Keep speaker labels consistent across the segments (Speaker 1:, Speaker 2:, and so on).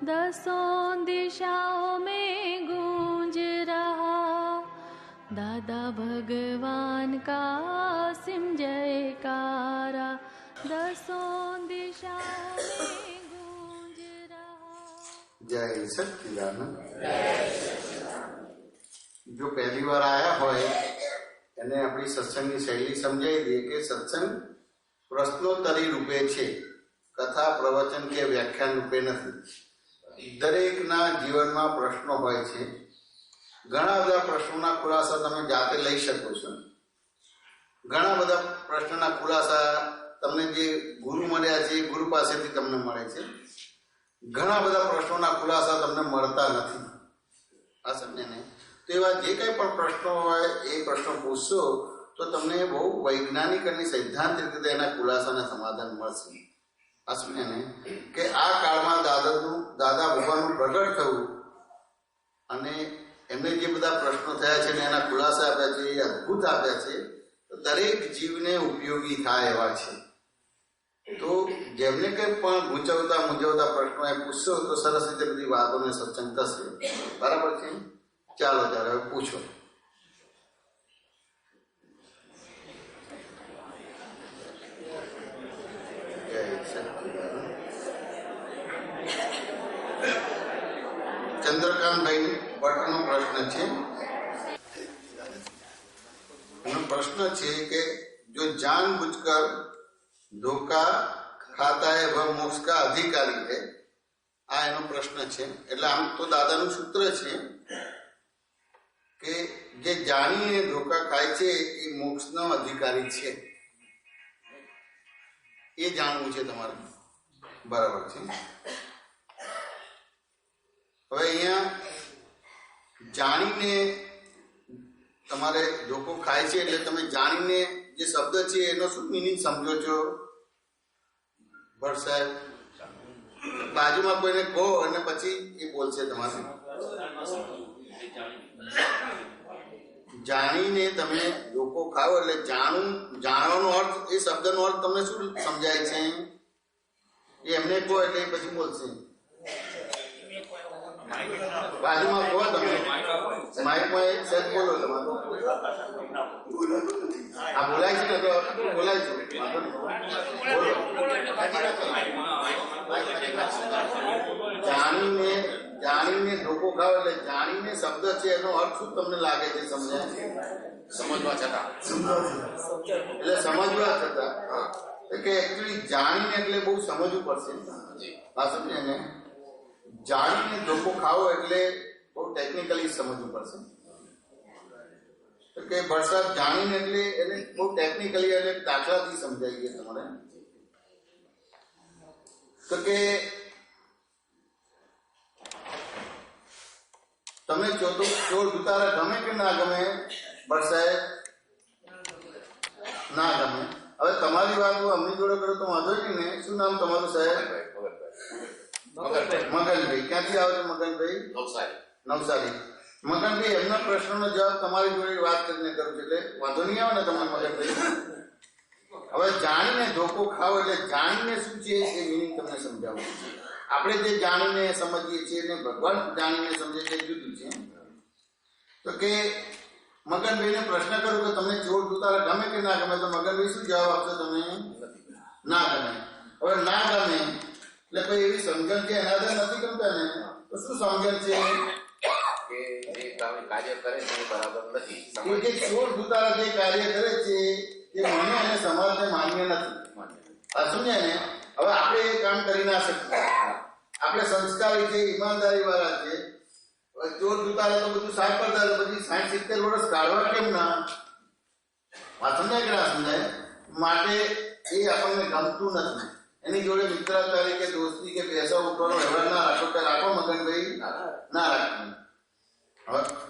Speaker 1: दसों दिशाओं में गूंज रहा दादा भगवान का सिम जयकारा, दसों दिशाओं में गूंज रहा।
Speaker 2: जय सच्चिदानंद। जो पहली बार आया હોય એને આપણી સત્સંગની શૈલી સમજાવી દઈએ કે સત્સંગ પ્રશ્નોત્તરી રૂપે છે, કથા પ્રવચન કે વ્યાખ્યાન રૂપે નથી. દરેકના જીવનમાં પ્રશ્નો હોય છે. ઘણા બધા પ્રશ્નોના ખુલાસા તમે જાતે લઈ શકો છો. ઘણા બધા પ્રશ્નના ખુલાસા તમને જે ગુરુ મળ્યા છે એ ગુરુ પાસેથી તમને મળે છે. ઘણા બધા પ્રશ્નોના ખુલાસા તમને મળતા નથી. આ સમજે. તો એવા જે કંઈ પણ પ્રશ્નો હોય એ પ્રશ્નો પૂછશો તો તમને બહુ વૈજ્ઞાનિક અને સૈદ્ધાંતિક રીતે એના ખુલાસાના સમાધાન મળશે. આ સમજે કે આ કાળમાં દાદા ભગવાનનું પ્રગટ થયું અને એમને જે બધા પ્રશ્નો થયા છે ને એના ખુલાસા આપ્યા છે, એ અદ્ભુત આપ્યા છે, તો દરેક જીવને ઉપયોગી થાય એવા છે. તો જેમને કંઈ પણ મૂંઝવતા પ્રશ્નો એ પૂછશો તો સરસ રીતે બધી વાતોને સત્સંગ થશે. બરાબર છે? ચાલો ત્યારે હવે પૂછો. ચંદ્રકાંતભાઈ ભટ્ટનો પ્રશ્ન છે. એનો પ્રશ્ન છે કે જો जानबूझकर धोखा खाता है वह मोक्ष का अधिकारी है. આ એનો પ્રશ્ન છે. એટલે આમ તો દાદાનું સૂત્ર છે કે જે જાણીને ધોકા ખાય છે એ મોક્ષનો અધિકારી છે. એ જાણવું છે તમારે. બરાબર છે. હવે અહીંયા જાણીને તમારે ધોકો ખાય છે એટલે તમે જાણીને જે શબ્દ છે એનો શું મિનિંગ સમજો છો ભટ્ટ સાહેબ? બાજુમાં કોઈને કહો અને પછી એ બોલશે તમારે. જાણીને તમે ધોકો ખાઓ એટલે જાણવાનો અર્થ, એ શબ્દનો અર્થ તમને શું સમજાય છે એ એમને કહો એટલે એ પછી બોલશે. બાજુમાં કહો તમે, માઇકમાં એક સેટ બોલો તમારે. આ બોલાય છે ને? તો બોલાય છે. જાણીને ધોકો ખાવ એટલે જાણીને શબ્દ છે એનો અર્થ શું તમને લાગે છે? સમજવા છતાં એટલે સમજવા છતાં કે એકચ્યુઅલી જાણીને એટલે બહુ સમજવું પડશે. આ સમજે ને? જાણીને ધોકો ખાવો એટલે બહુ ટેકનિકલી સમજવું પડશે. તો કે વરસાદ જાણીને એટલે એને બહુ ટેકનિકલી અને દાખલાથી સમજાઈ ગઈ તમારે. તો કે તમે ચોર દુતારા ગમે કે ના ગમે? વરસાદ ના ગમે. હવે તમારી વાત અમની જોડે કરો તો વાંધો નહીં ને. શું નામ તમારું સાહેબ? મગનભાઈ. ક્યાંથી આવે છે મગનભાઈ? નવસારી. મગનભાઈ, એમના પ્રશ્નનો જવાબ તમારી જોડે વાત કરીને કરું છું એટલે વાંધો નહીં આવે ને તમારે મગનભાઈ? હવે જાણીને ધોકો ખાવ એટલે જાણીને શું છે એ મિનિંગ તમને સમજાવું. આપણે જે જાણીને સમજીએ છીએ ને ભગવાન જાણીને સમજે છે જુદું છે. તો કે મગનભાઈને પ્રશ્ન કરું કે તમને ચોર દુતારા ગમે કે ના ગમે? તો મગનભાઈ શું જવાબ આપશો તમે? ના ગમે. હવે ના ગમે એટલે કોઈ એવી સમજણ છે એના આધારે નથી ગમતા ને? તો શું સમજણ છે?
Speaker 3: કે જે કાર્ય કરે છે બરાબર નથી.
Speaker 2: જે ચોર દુતારા જે કાર્ય કરે છે એ મને અને સમાજને માન્ય નથી. આ સમજ્યા ને? હવે આપણે એ કામ કરી ના શકીએ. આપણે સંસ્કારી છે, ઈમાનદારી વાળા છે. હવે ચોર દુતારા તો બધું સાફ કરતા હતા, પછી 60-70 વર્ષ કાઢવા કેમ ના? આ સમજાય કે ના સમજાય? માટે એ આપણને ગમતું નથી. એની જોડે મિત્રતા કે દોસ્તી કે પૈસા ઉપરનો વ્યવહાર ના રાખો. કે રાખો મગનભાઈ? ના રાખો.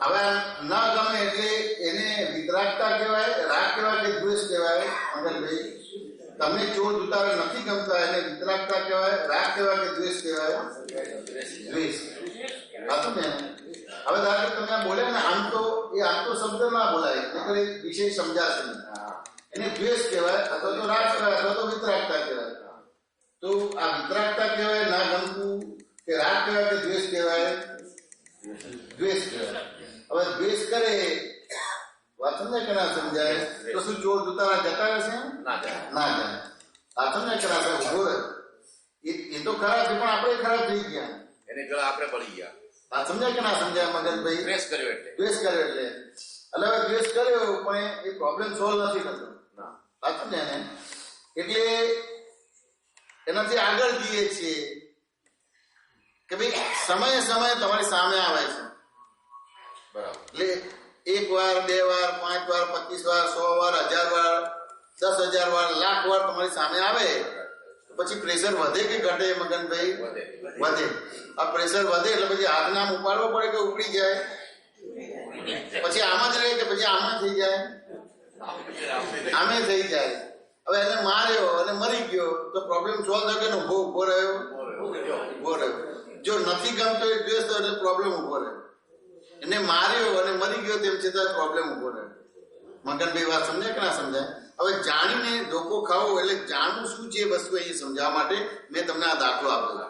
Speaker 2: હવે ના ગમે એટલે એને વિતરાગતા કહેવાય, રાગ કહેવાય કે દ્વેષ કહેવાય? મગનભાઈ, તમને ચોર દુતારા નથી ગમતા એને વિતરાગતા કહેવાય, રાગ કહેવાય કે દ્વેષ કહેવાય? દ્વેષ. હતું ને? હવે ધારો કે તમે બોલ્યા ને આમ તો શબ્દ ના બોલાય એટલે વિષય સમજાશે નહીં. એને દ્વેષ કહેવાય અથવા તો રાગ કહેવાય અથવા તો વિતરાગતા કહેવાય. તો આ વિતરાગતા કહેવાય ના ગમતું, કે રાગ કહેવાય કે કે ના સમજાય? તો શું ચોર દુતારા જતા રહેશે?
Speaker 3: ના જાય.
Speaker 2: ના જાય. આ સમજાય કે ના સાહેબ? ઉભો રહે. એ તો ખરાબ છે, પણ આપણે ખરાબ થઈ ગયા.
Speaker 3: એને ગળા આપણે પડી ગયા.
Speaker 2: આ સમજાય કે ના સમજાય મગનભાઈ?
Speaker 3: દ્વેષ કર્યો એટલે.
Speaker 2: દ્વેષ કર્યો એટલે હવે દ્વેષ કર્યો પણ એ પ્રોબ્લેમ સોલ્વ નથી થતો.
Speaker 3: ના.
Speaker 2: આ સમજાય ને? એટલે એનાથી આગળ જઈએ છીએ કે ભાઈ સમયે સમયે તમારી સામે આવે છે.
Speaker 3: બરાબર.
Speaker 2: એટલે 1 વાર 2 વાર 5 વાર 25 વાર 100 વાર 1000 વાર 10,000 વાર લાખ વાર તમારી સામે આવે પછી પ્રેશર વધે કે ઘટે મગનભાઈ? વધે. આ પ્રેશર વધે એટલે પછી હાથ નામ ઉપાડવો પડે કે ઉપડી જાય? પછી આમ જ રહે કે પછી આમાં થઈ જાય? આમે થઈ જાય. હવે એને માર્યો અને મરી ગયો તો પ્રોબ્લેમ સોલ્વ થયો કે ઉભો રહ્યો? ઉભો રહ્યો. જો નથી ગમતો એ દ્વેષ એટલે પ્રોબ્લેમ ઉભો રહ્યો. એને માર્યો અને મરી ગયો તેમ છતાં પ્રોબ્લેમ ઉભો રહ્યો. મગનભાઈ વાત સમજાય કે ના સમજાય? હવે જાણીને ધોકો ખાવો એટલે જાણવું શું છે વસ્તુ એ સમજાવવા માટે મેં તમને આ દાખલો આપેલો.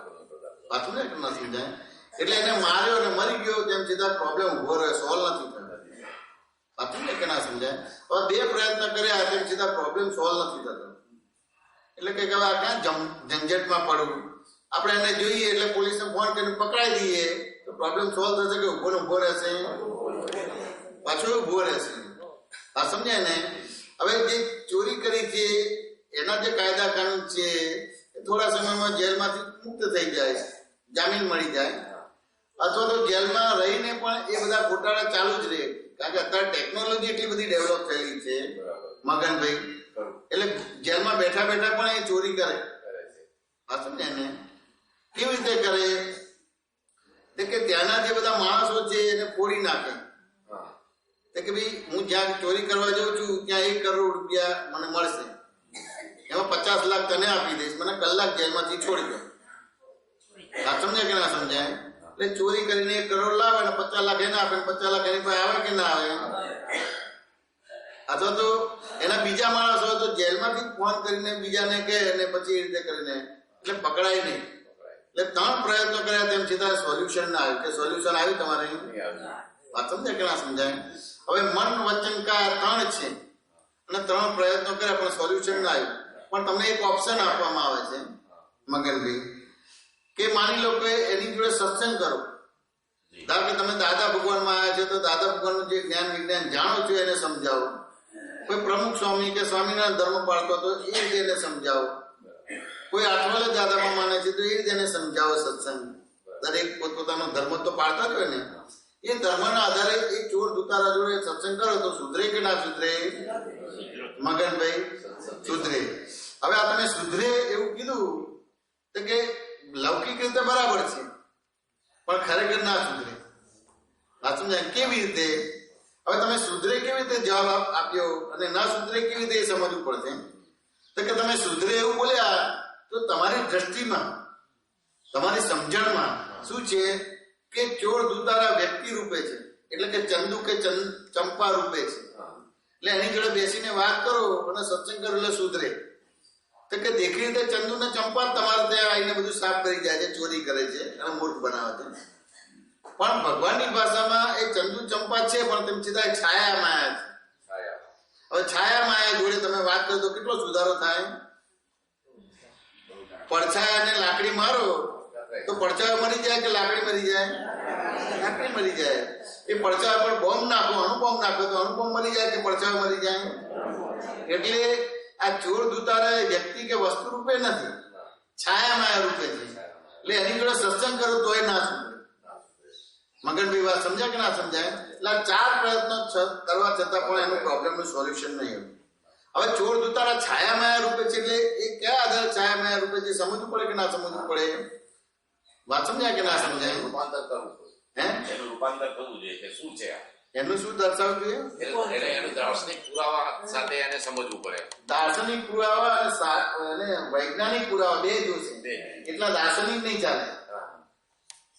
Speaker 2: વાત સમજાય કે ના સમજાય? એટલે એને માર્યો અને મરી ગયો તેમ છતાં પ્રોબ્લેમ ઉભો રહ્યો, સોલ્વ નથી થયો. વાત સમજાય કે ના સમજાય? હવે 2 પ્રયત્ન કર્યા તેમ છતાં પ્રોબ્લેમ સોલ્વ નથી થતો. એટલે કે હવે આ ક્યાં ઝંઝટમાં પડવું? આપણે એને જોઈએ એટલે પોલીસને ફોન કરીને પકડાઈ દઈએ તો પ્રોબ્લેમ સોલ્વ થશે કે ઉભો રહેશે? પાછો ઉભો રહેશે. આ સમજાય ને? હવે જે ચોરી કરી છે એના જે કાયદા કાનૂન છે થોડા સમયમાં જેલમાંથી મુક્ત થઈ જાય, જામીન મળી જાય, અથવા તો જેલમાં રહીને પણ એ બધા ગોટાળા ચાલુ જ રહે. કારણ કે અત્યારે ટેકનોલોજી એટલી બધી ડેવલપ થયેલી છે મગનભાઈ, એટલે જેલમાં બેઠા બેઠા પણ એ ચોરી કરે. આ સમજાય ને? કેવી રીતે કરે? કે ત્યાંના જે બધા માણસો છે એને ફોડી નાખે કે ભાઈ હું જ્યાં ચોરી કરવા જાઉં છું ત્યાં 1 કરોડ રૂપિયા મને મળશે, એમાં 50 લાખ તને આપી દઈશ, મને કલાક જેલમાંથી છોડી દો. આ સમજાય કે ના સમજાય? એટલે ચોરી કરીને 1 કરોડ લાવે ને 50 લાખ એને આપે, 50 લાખ એની પાસે આવે કે ના આવે? અથવા તો એના બીજા માણસ હોય તો જેલમાંથી ફોન કરીને બીજાને કહે અને પછી એ રીતે કરીને એટલે પકડાય નહીં. એટલે 3 પ્રયત્નો કર્યા તેમ છતાં સોલ્યુશન ના આવ્યું. કે સોલ્યુશન આવ્યું તમારે? વાત સમજાય કે ના સમજાય? હવે મન વચન કા 3 છે અને 3 પ્રયત્નો કર્યા પણ સોલ્યુશન ના આવ્યું. પણ તમને એક ઓપ્શન આપવામાં આવે છે મગનભાઈ કે માની લો કે એની જોડે સત્સંગ કરો. ધારો કે તમે દાદા ભગવાનમાં આવ્યા છો તો દાદા ભગવાનનું જે જ્ઞાન વિજ્ઞાન જાણો છો એને સમજાવો. કોઈ પ્રમુખ સ્વામી કે સ્વામિનારાયણ ધર્મ પાળતો તો એ રીતે એને સમજાવો. કોઈ આઠવાલે દાદામાં માને છે તો એ રીતે એને સમજાવો. સત્સંગ દરેક પોતપોતાનો ધર્મ તો પાળતા જ હોય ને. એ ધર્મના આધારે એક ચોર દુતારા જોડે સત્સંગ કરો તો સુધરે કે ના સુધરે મગનભાઈ? સુધરે. હવે આ તમે સુધરે એવું કીધું તો કે લૌકિક રીતે બરાબર છે પણ ખરેખર ના સુધરે. આ સમજાય? કેવી રીતે? હવે તમે સુધરે કેવી રીતે જવાબ આપ્યો અને ના સુધરે કેવી રીતે એ સમજવું પડશે. તો કે તમે સુધરે એવું બોલ્યા તો તમારી દ્રષ્ટિમાં તમારી સમજણમાં શું છે કે ચોર દુતારા વ્યક્તિ રૂપે છે, એટલે કે ચંદુ કે ચંપા રૂપે છે. એટલે એની જોડે બેસીને વાત કરો અને સત્સંગ કરો એટલે સુધરે. તો કે દેખી રીતે ચંદુ ને ચંપા તમારે ત્યાં આવીને બધું સાફ કરી જાય છે, ચોરી કરે છે અને મૂર્ખ બનાવે છે. પણ ભગવાનની ભાષામાં એ ચંદુ ચંપા છે પણ તેમ છતાં છાયા માયા છે. હવે છાયા માયા જોડે તમે વાત કરો તો કેટલો સુધારો થાય? પડછાયાને લાકડી મારો તો પડછાયો મરી જાય કે લાકડી મરી જાય? લાકડી મરી જાય. એ પડછાયા પર બોમ્બ નાખો, અણુબોમ્બ નાખો તો અણુબોમ્બ મરી જાય કે પડછાયો મરી જાય? એટલે આ ચોર દુતારા વ્યક્તિ કે વસ્તુ રૂપે નથી, છાયા માયા રૂપે છે. એટલે એની જોડે સત્સંગ કરો તોય ના સુધરે. મગનભાઈ વાત સમજાય કે ના સમજાય? એટલે 4 પ્રયત્નો કરવા છતાં પણ એનું પ્રોબ્લેમનું સોલ્યુશન નહીં આવ્યું. હવે ચોર દુતારા છાયા માયા રૂપે છે એટલે એ કયા આધારે છાયા માયા રૂપે છે સમજવું પડે કે ના સમજવું પડે? વાત સમજાય કે ના સમજાય?
Speaker 3: રૂપાંતર કરવું
Speaker 2: હે?
Speaker 3: એનું રૂપાંતર કરવું જોઈએ કે શું છે
Speaker 2: એનું શું દર્શાવવું જોઈએ?
Speaker 3: એટલે એનું દાર્શનિક પુરાવા સાથે એને સમજવું પડે.
Speaker 2: દાર્શનિક પુરાવા અને વૈજ્ઞાનિક પુરાવા 2 જોશે. એટલા દાર્શનિક નહીં ચાલે,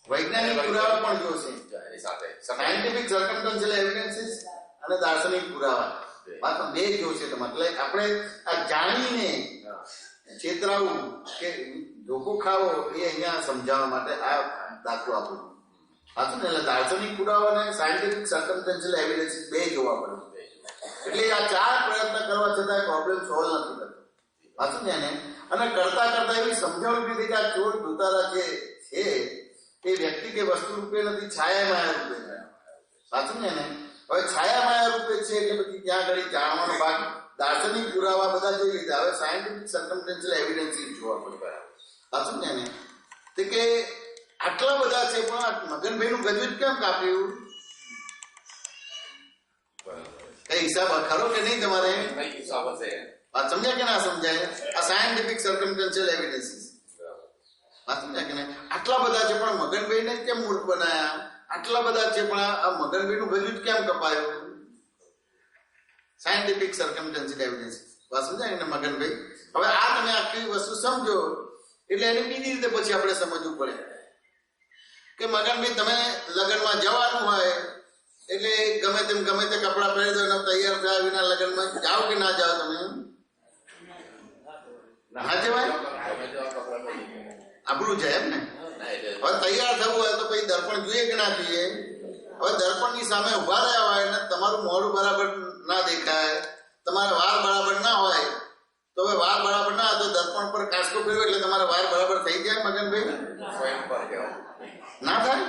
Speaker 2: વૈજ્ઞાનિક પુરાવા પણ જોશે.
Speaker 3: એની સાથે
Speaker 2: સાયન્ટિફિક સર્કમસ્ટન્શિયલ એવિડન્સીસ અને દાર્શનિક પુરાવા 2 જોશે તમારે. એટલે આપણે આ જાણીને છેતરાવું કે ધોકો ખાવો એ અહીંયા સમજાવવા માટે આ દાખલો આપું. એટલે દાર્શનિક પુરાવા અને સાયન્ટિફિક સર્કમસ્ટન્શિયલ એવિડન્સીસ 2 જોવા પડે. એટલે આ 4 પ્રયત્ન કરવા છતાં પ્રોબ્લેમ સોલ્વ નથી થતો. પાછું ને એને અને કરતા કરતા એવી સમજણ પડી કે આ ચોર દુતારા જે છે એ વ્યક્તિ કે વસ્તુ રૂપે નથી, છાયા માયા રૂપે છે. સાચું ને એને હવે છાયા માયા રૂપે છે એટલે પછી ત્યાં આગળ જાણવાનો ભાગ દાર્શનિક પુરાવા બધા જોઈ લીધા. હવે સાયન્ટિફિક સર્કમસ્ટન્શિયલ એવિડન્સીસ જોવા પડે. સાચું ને એને તે કે આટલા બધા છે પણ મગનભાઈ નું ગજુ જ કેમ કાપ્યું? કઈ હિસાબ ખરો કે નહીં તમારે?
Speaker 3: હિસાબ હશે.
Speaker 2: વાત સમજાય કે ના સમજાય? આ સાયન્ટિફિક સર્કમસ્ટન્શિયલ એવિડન્સીસ વાત સમજાય કે નહીં? આટલા બધા છે પણ મગનભાઈ ને કેમ મૂર્ખ બનાયા? આટલા બધા છે પણ આ મગનભાઈ નું ગજુ જ કેમ કપાયું? સાયન્ટિફિક સર્કમસ્ટન્શિયલ એવિડન્સીસ વાત સમજાય ને મગનભાઈ? હવે આ તમે આખી વસ્તુ સમજો એટલે એને બીજી રીતે પછી આપણે સમજવું પડે કે મગનભાઈ તમે લગ્નમાં જવાનું હોય એટલે ગમે તે કપડા પહેરી દો અને તૈયાર થયા વિના લગ્નમાં જાઓ કે ના જાઓ? તમે ના જવાય, આપણું જાય એમ ને. હવે તૈયાર થવું હોય તો પછી દર્પણ જોઈએ કે ના જોઈએ? હવે દર્પણની સામે ઉભા રહ્યા હોય ને તમારું મોઢું બરાબર ના દેખાય, તમારા વાળ બરાબર ના હોય તો હવે વાળ બરાબર ના હોય તો દર્પણ પર કાસકો ફેરવો એટલે તમારા વાળ બરાબર થઈ જાય મગનભાઈ? ના થાય?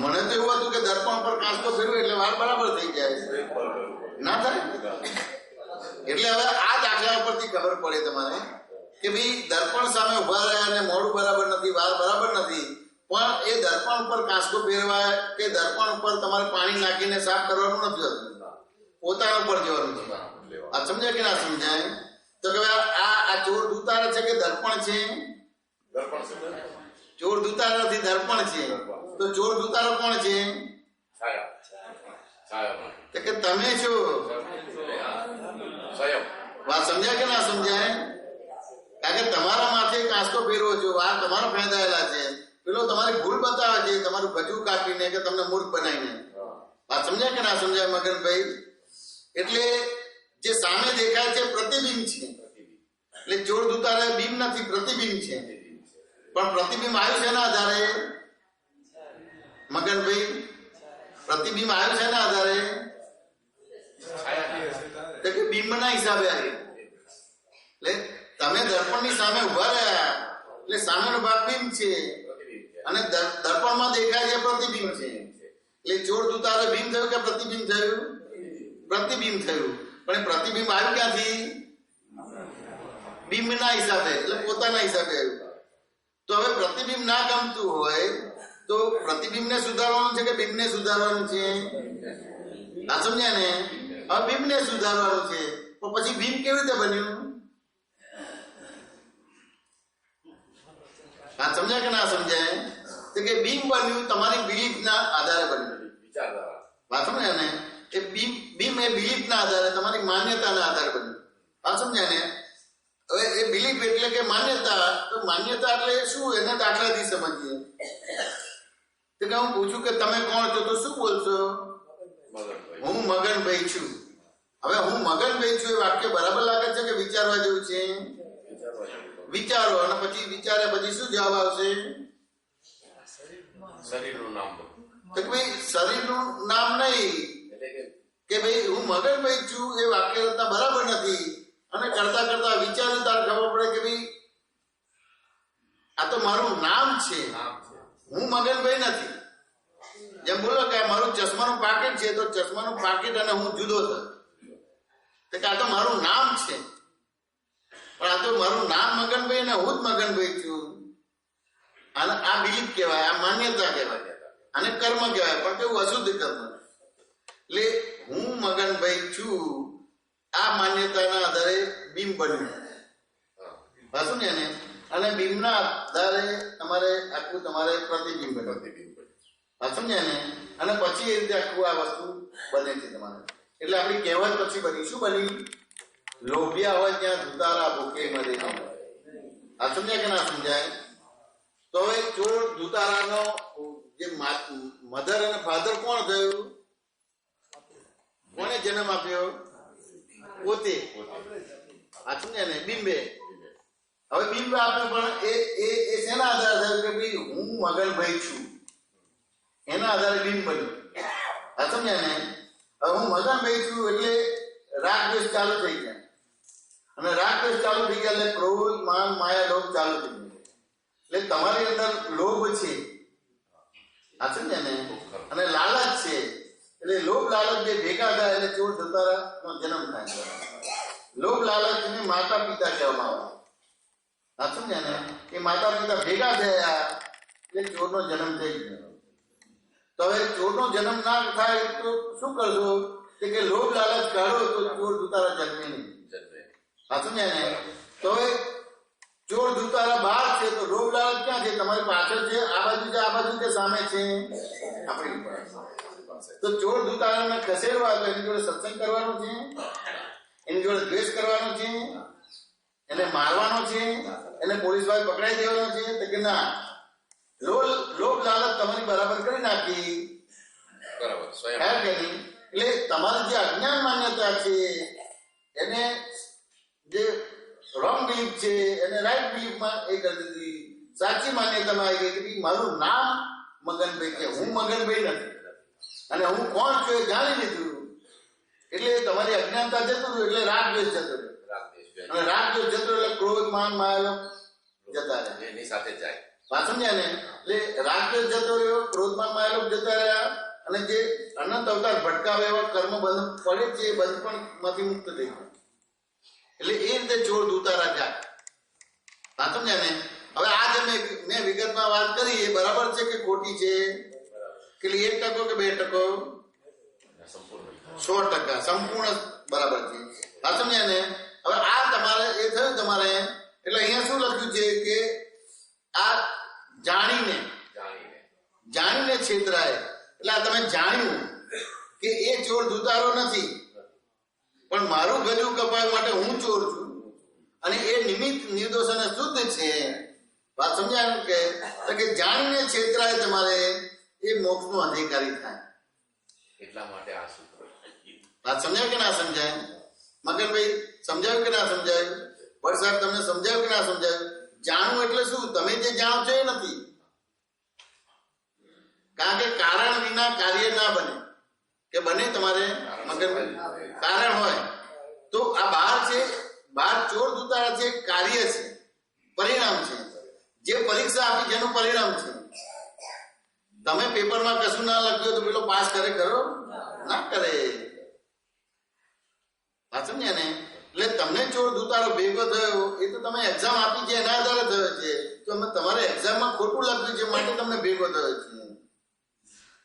Speaker 2: મને તો એવું હતું કે દર્પણ પર કાંસકો ફેરવે એટલે વાળ બરાબર થઈ જાય. ના થાય? એટલે હવે આ દાખલા ઉપરથી ખબર પડે તમારે કે ભાઈ દર્પણ સામે ઉભા રહ્યા અને મોઢું બરાબર નથી, વાળ બરાબર નથી, પણ એ દર્પણ ઉપર કાંસકો ફેરવાય કે દર્પણ ઉપર તમારે પાણી નાખીને સાફ કરવાનું નથી હોતું, પોતાના ઉપર જવાનું છે. આ સમજાય કે ના સમજાય? તો કે આ ચોર દુતારા છે કે દર્પણ છે? ચોર દુતારો નથી, દર્પણ છે. તો ચોર દુતારો કોણ છે? તો કે તમે છો. વાત સમજાય કે ના સમજાય? કારણ કે તમારા માથે કાંસકો ફેરવો છો, વાળ તમારા ફેંદાયેલા છે, પેલો તમારી ભૂલ બતાવે છે તમારું ગજુ કાપીને કે તમને મૂર્ખ બનાવીને. વાત સમજાય કે ના સમજાય મગનભાઈ? એટલે જે સામે દેખાય છે પ્રતિબિંબ છે. એટલે ચોર દુતારા બિંબ નથી, પ્રતિબિંબ છે. પણ પ્રતિબિંબ આવ્યું છે ના આધારે મગનભાઈ? પ્રતિબિંબ આવ્યું છે ના આધારે તો કે બિંબના હિસાબે આવ્યું. એટલે તમે દર્પણની સામે ઉભા રહ્યા એટલે સામેનો ભાગ બિંબ છે અને દર્પણમાં દેખાય છે પ્રતિબિંબ છે. એટલે ચોર દુતારે બિંબ થયું કે પ્રતિબિંબ થયું? પ્રતિબિંબ થયું. પણ પ્રતિબિંબ આવ્યું ક્યાંથી? બિંબના હિસાબે, એટલે પોતાના હિસાબે આવ્યું. તો હવે પ્રતિબિંબ ના ગમતું હોય તો પ્રતિબિંબને સુધારવાનું છે કે બિંબને સુધારવાનું છે? ના સમજ્યા ને? હવે બિંબને સુધારવાનું છે તો પછી બિંબ કેવી રીતે બન્યું? ના સમજાય કે ના સમજાય? તો કે બિંબ બન્યું તમારી બિલીફ ના આધારે બન્યું. વાત સમજ્યા ને? એ બિંબ એ બિલીફ ના આધારે, તમારી માન્યતાના આધારે બન્યું. વાત સમજ્યા ને? હવે એ બિલીફ એટલે કે માન્યતા. તો માન્યતા એટલે શું? એને દાખલાથી સમજીએ. તો કે હું પૂછું કે તમે કોણ છો તો શું બોલશો? હું મગનભાઈ છું. હવે હું મગનભાઈ છું એ વાક્ય બરાબર લાગે છે કે વિચારવા જેવું છે? વિચારો અને પછી વિચારે પછી શું જવાબ આવશે?
Speaker 3: શરીરનું નામ.
Speaker 2: તો ભાઈ શરીરનું નામ નહીં કે ભાઈ હું મગનભાઈ છું એ વાક્ય રચના બરાબર નથી. અને કરતા કરતા વિચારું તાર ખબર પડે કે ભાઈ આ તો મારું નામ છે, હું મગનભાઈ નથી. જેમ બોલો કે મારું ચશ્માનું પાકીટ છે તો ચશ્માનું પાકીટ અને હું જુદો થયો. તો કે આ તો મારું નામ છે પણ આ તો મારું નામ મગનભાઈ અને હું જ મગનભાઈ છું. અને આ બિલીફ કહેવાય, આ માન્યતા કહેવાય, આને કર્મ કહેવાય, પણ કેવું અશુદ્ધ કર્મ. એટલે હું મગનભાઈ છું આ માન્યતાના આધારે બિંબ બન્યું. પાછું ને એને અને બિંબના આધારે તમારે આખું તમારે પ્રતિબિંબ બન્યું. પાછું ને એને અને પછી એ રીતે આખું આ વસ્તુ બને છે તમારે. એટલે આપણી કહેવત પછી બની શું બની? લોભિયા હોય ત્યાં દુતારા ભૂખે મરે. આ સમજાય કે ના સમજાય? તો હવે ચોર દુતારાનો જે મધર અને ફાધર કોણ થયું? કોને જન્મ આપ્યો? પોતે. સાચું ને? બિંબે. હવે બિંબ આપ્યું પણ એ શેના આધારે થયું કે ભાઈ હું મગનભાઈ છું, એના આધારે બિંબ બન્યું. સાચું ને? હવે હું મગનભાઈ છું એટલે રાગ દ્વેષ ચાલુ થઈ ગયા, અને રાગ દ્વેષ ચાલુ થઈ ગયા એટલે ક્રોધ માન માયા લોભ ચાલુ થઈ ગયા. એટલે તમારી અંદર લોભ છે, આ છે ને, અને લાલચ છે. એટલે લોભ લાલચ જે ભેગા થાય એટલે ચોર ધતારાનો જન્મ થાય. લોભ લાલચ ને માતા પિતા કહેવામાં આવે, આ સમજ્યા ને, એ માતા પિતા ભેગા થયા એટલે ચોરનો જન્મ થઈ ગયો. તો હવે ચોરનો જન્મ ના થાય તો શું કરશો કે લોભ લાલચ કાઢો તો ચોર ધુતારા જન્મે નહીં. આ સમજ્યા ને. તો હવે ચોર ધુતારા બહાર છે તો લોભ લાલચ ક્યાં છે? તમારી પાછળ છે, આ બાજુ છે, આ બાજુ કે સામે છે? આપણી પાસે. તો ચોર ધુતારાને ખસેડવા તો એની જોડે સત્સંગ કરવાનો છે, એની જોડે દ્વેષ કરવાનો છે, એને મારવાનો છે, એને પોલીસ વાળા પકડાઈ દેવાનો છે? તો કે ના, લોભ લાલચ તમારી બરાબર કરી નાખી,
Speaker 3: બરાબર
Speaker 2: કે નહીં? એટલે તમારી જે અજ્ઞાન માન્યતા છે એને જે રોંગ બિલીફ છે એને રાઈટ બિલીફમાં એ કરી દીધી, સાચી માન્યતામાં આવી ગઈ કે મારું નામ મગનભાઈ છે, હું મગનભાઈ નથી, અને હું કોણ છું એ જાણી લીધું. એટલે તમારી અજ્ઞાનતા જતું રહ્યું, એટલે રાગ દ્વેષ જતો રહ્યો, અને રાગ દ્વેષ જતો એટલે ક્રોધ માન માયા જતા રહે,
Speaker 3: એની સાથે જાય.
Speaker 2: સમજ્યા ને? એટલે રાગ દ્વેષ જતો રહ્યો, ક્રોધ માન માયા જતા રહ્યા, અને જે અનંત અવતાર ભટકાવે એવા કર્મ બંધ પડે છે એ બંધ પણ માંથી મુક્ત થઈ ગયા. એટલે એ રીતે ચોર ધુતારા જાય. સમજ્યા ને? હવે આ જે મેં વિગતમાં વાત કરી એ બરાબર છે કે ખોટી છે? કે 1% કે 2%? 100% સંપૂર્ણ બરાબર છે. સમજ્યા ને? હવે આ તમારે એ થયું તમારે, એટલે અહીંયા શું લખ્યું છે કે આ જાણીને છેતરાય. એટલે આ તમે જાણ્યું કે એ ચોર ધુતારો નથી, પણ મારું ગજુ કપાવવા માટે હું ચોર છું, અને એ નિમિત્ત નિર્દોષ અને શુદ્ધ છે. વાત સમજાયું કે જાણીને છેતરાય તમારે એ મોક્ષનો અધિકારી થાય.
Speaker 3: એટલા માટે આ સૂત્ર.
Speaker 2: વાત સમજાય કે ના સમજાય? મગનભાઈ સમજાયું કે ના સમજાયું? ભટ્ટ સાહેબ તમને સમજાયું કે ના સમજાયું? જાણવું એટલે શું? તમે જે જાણો છો એ નથી. કારણ કે કારણ વિના કાર્ય ના બને, કે બને તમારે? મગનભાઈ કારણ હોય તો આ બહાર છે, બહાર ચોર ધુતારા છે, કાર્ય છે, પરિણામ છે. જે પરીક્ષા આપી જેનું પરિણામ છે. તમે પેપરમાં કશું ના લખ્યું તો પેલો પાસ કરે ખરો? ના કરે. સમજ્યા ને? એટલે તમને ચોર ધુતારો ભેગો થયો એ તો તમે એક્ઝામ આપી છે એના આધારે થયો છે. તો તમારે એક્ઝામમાં ખોટું લખ્યું છે માટે તમને ભેગો થયો છે.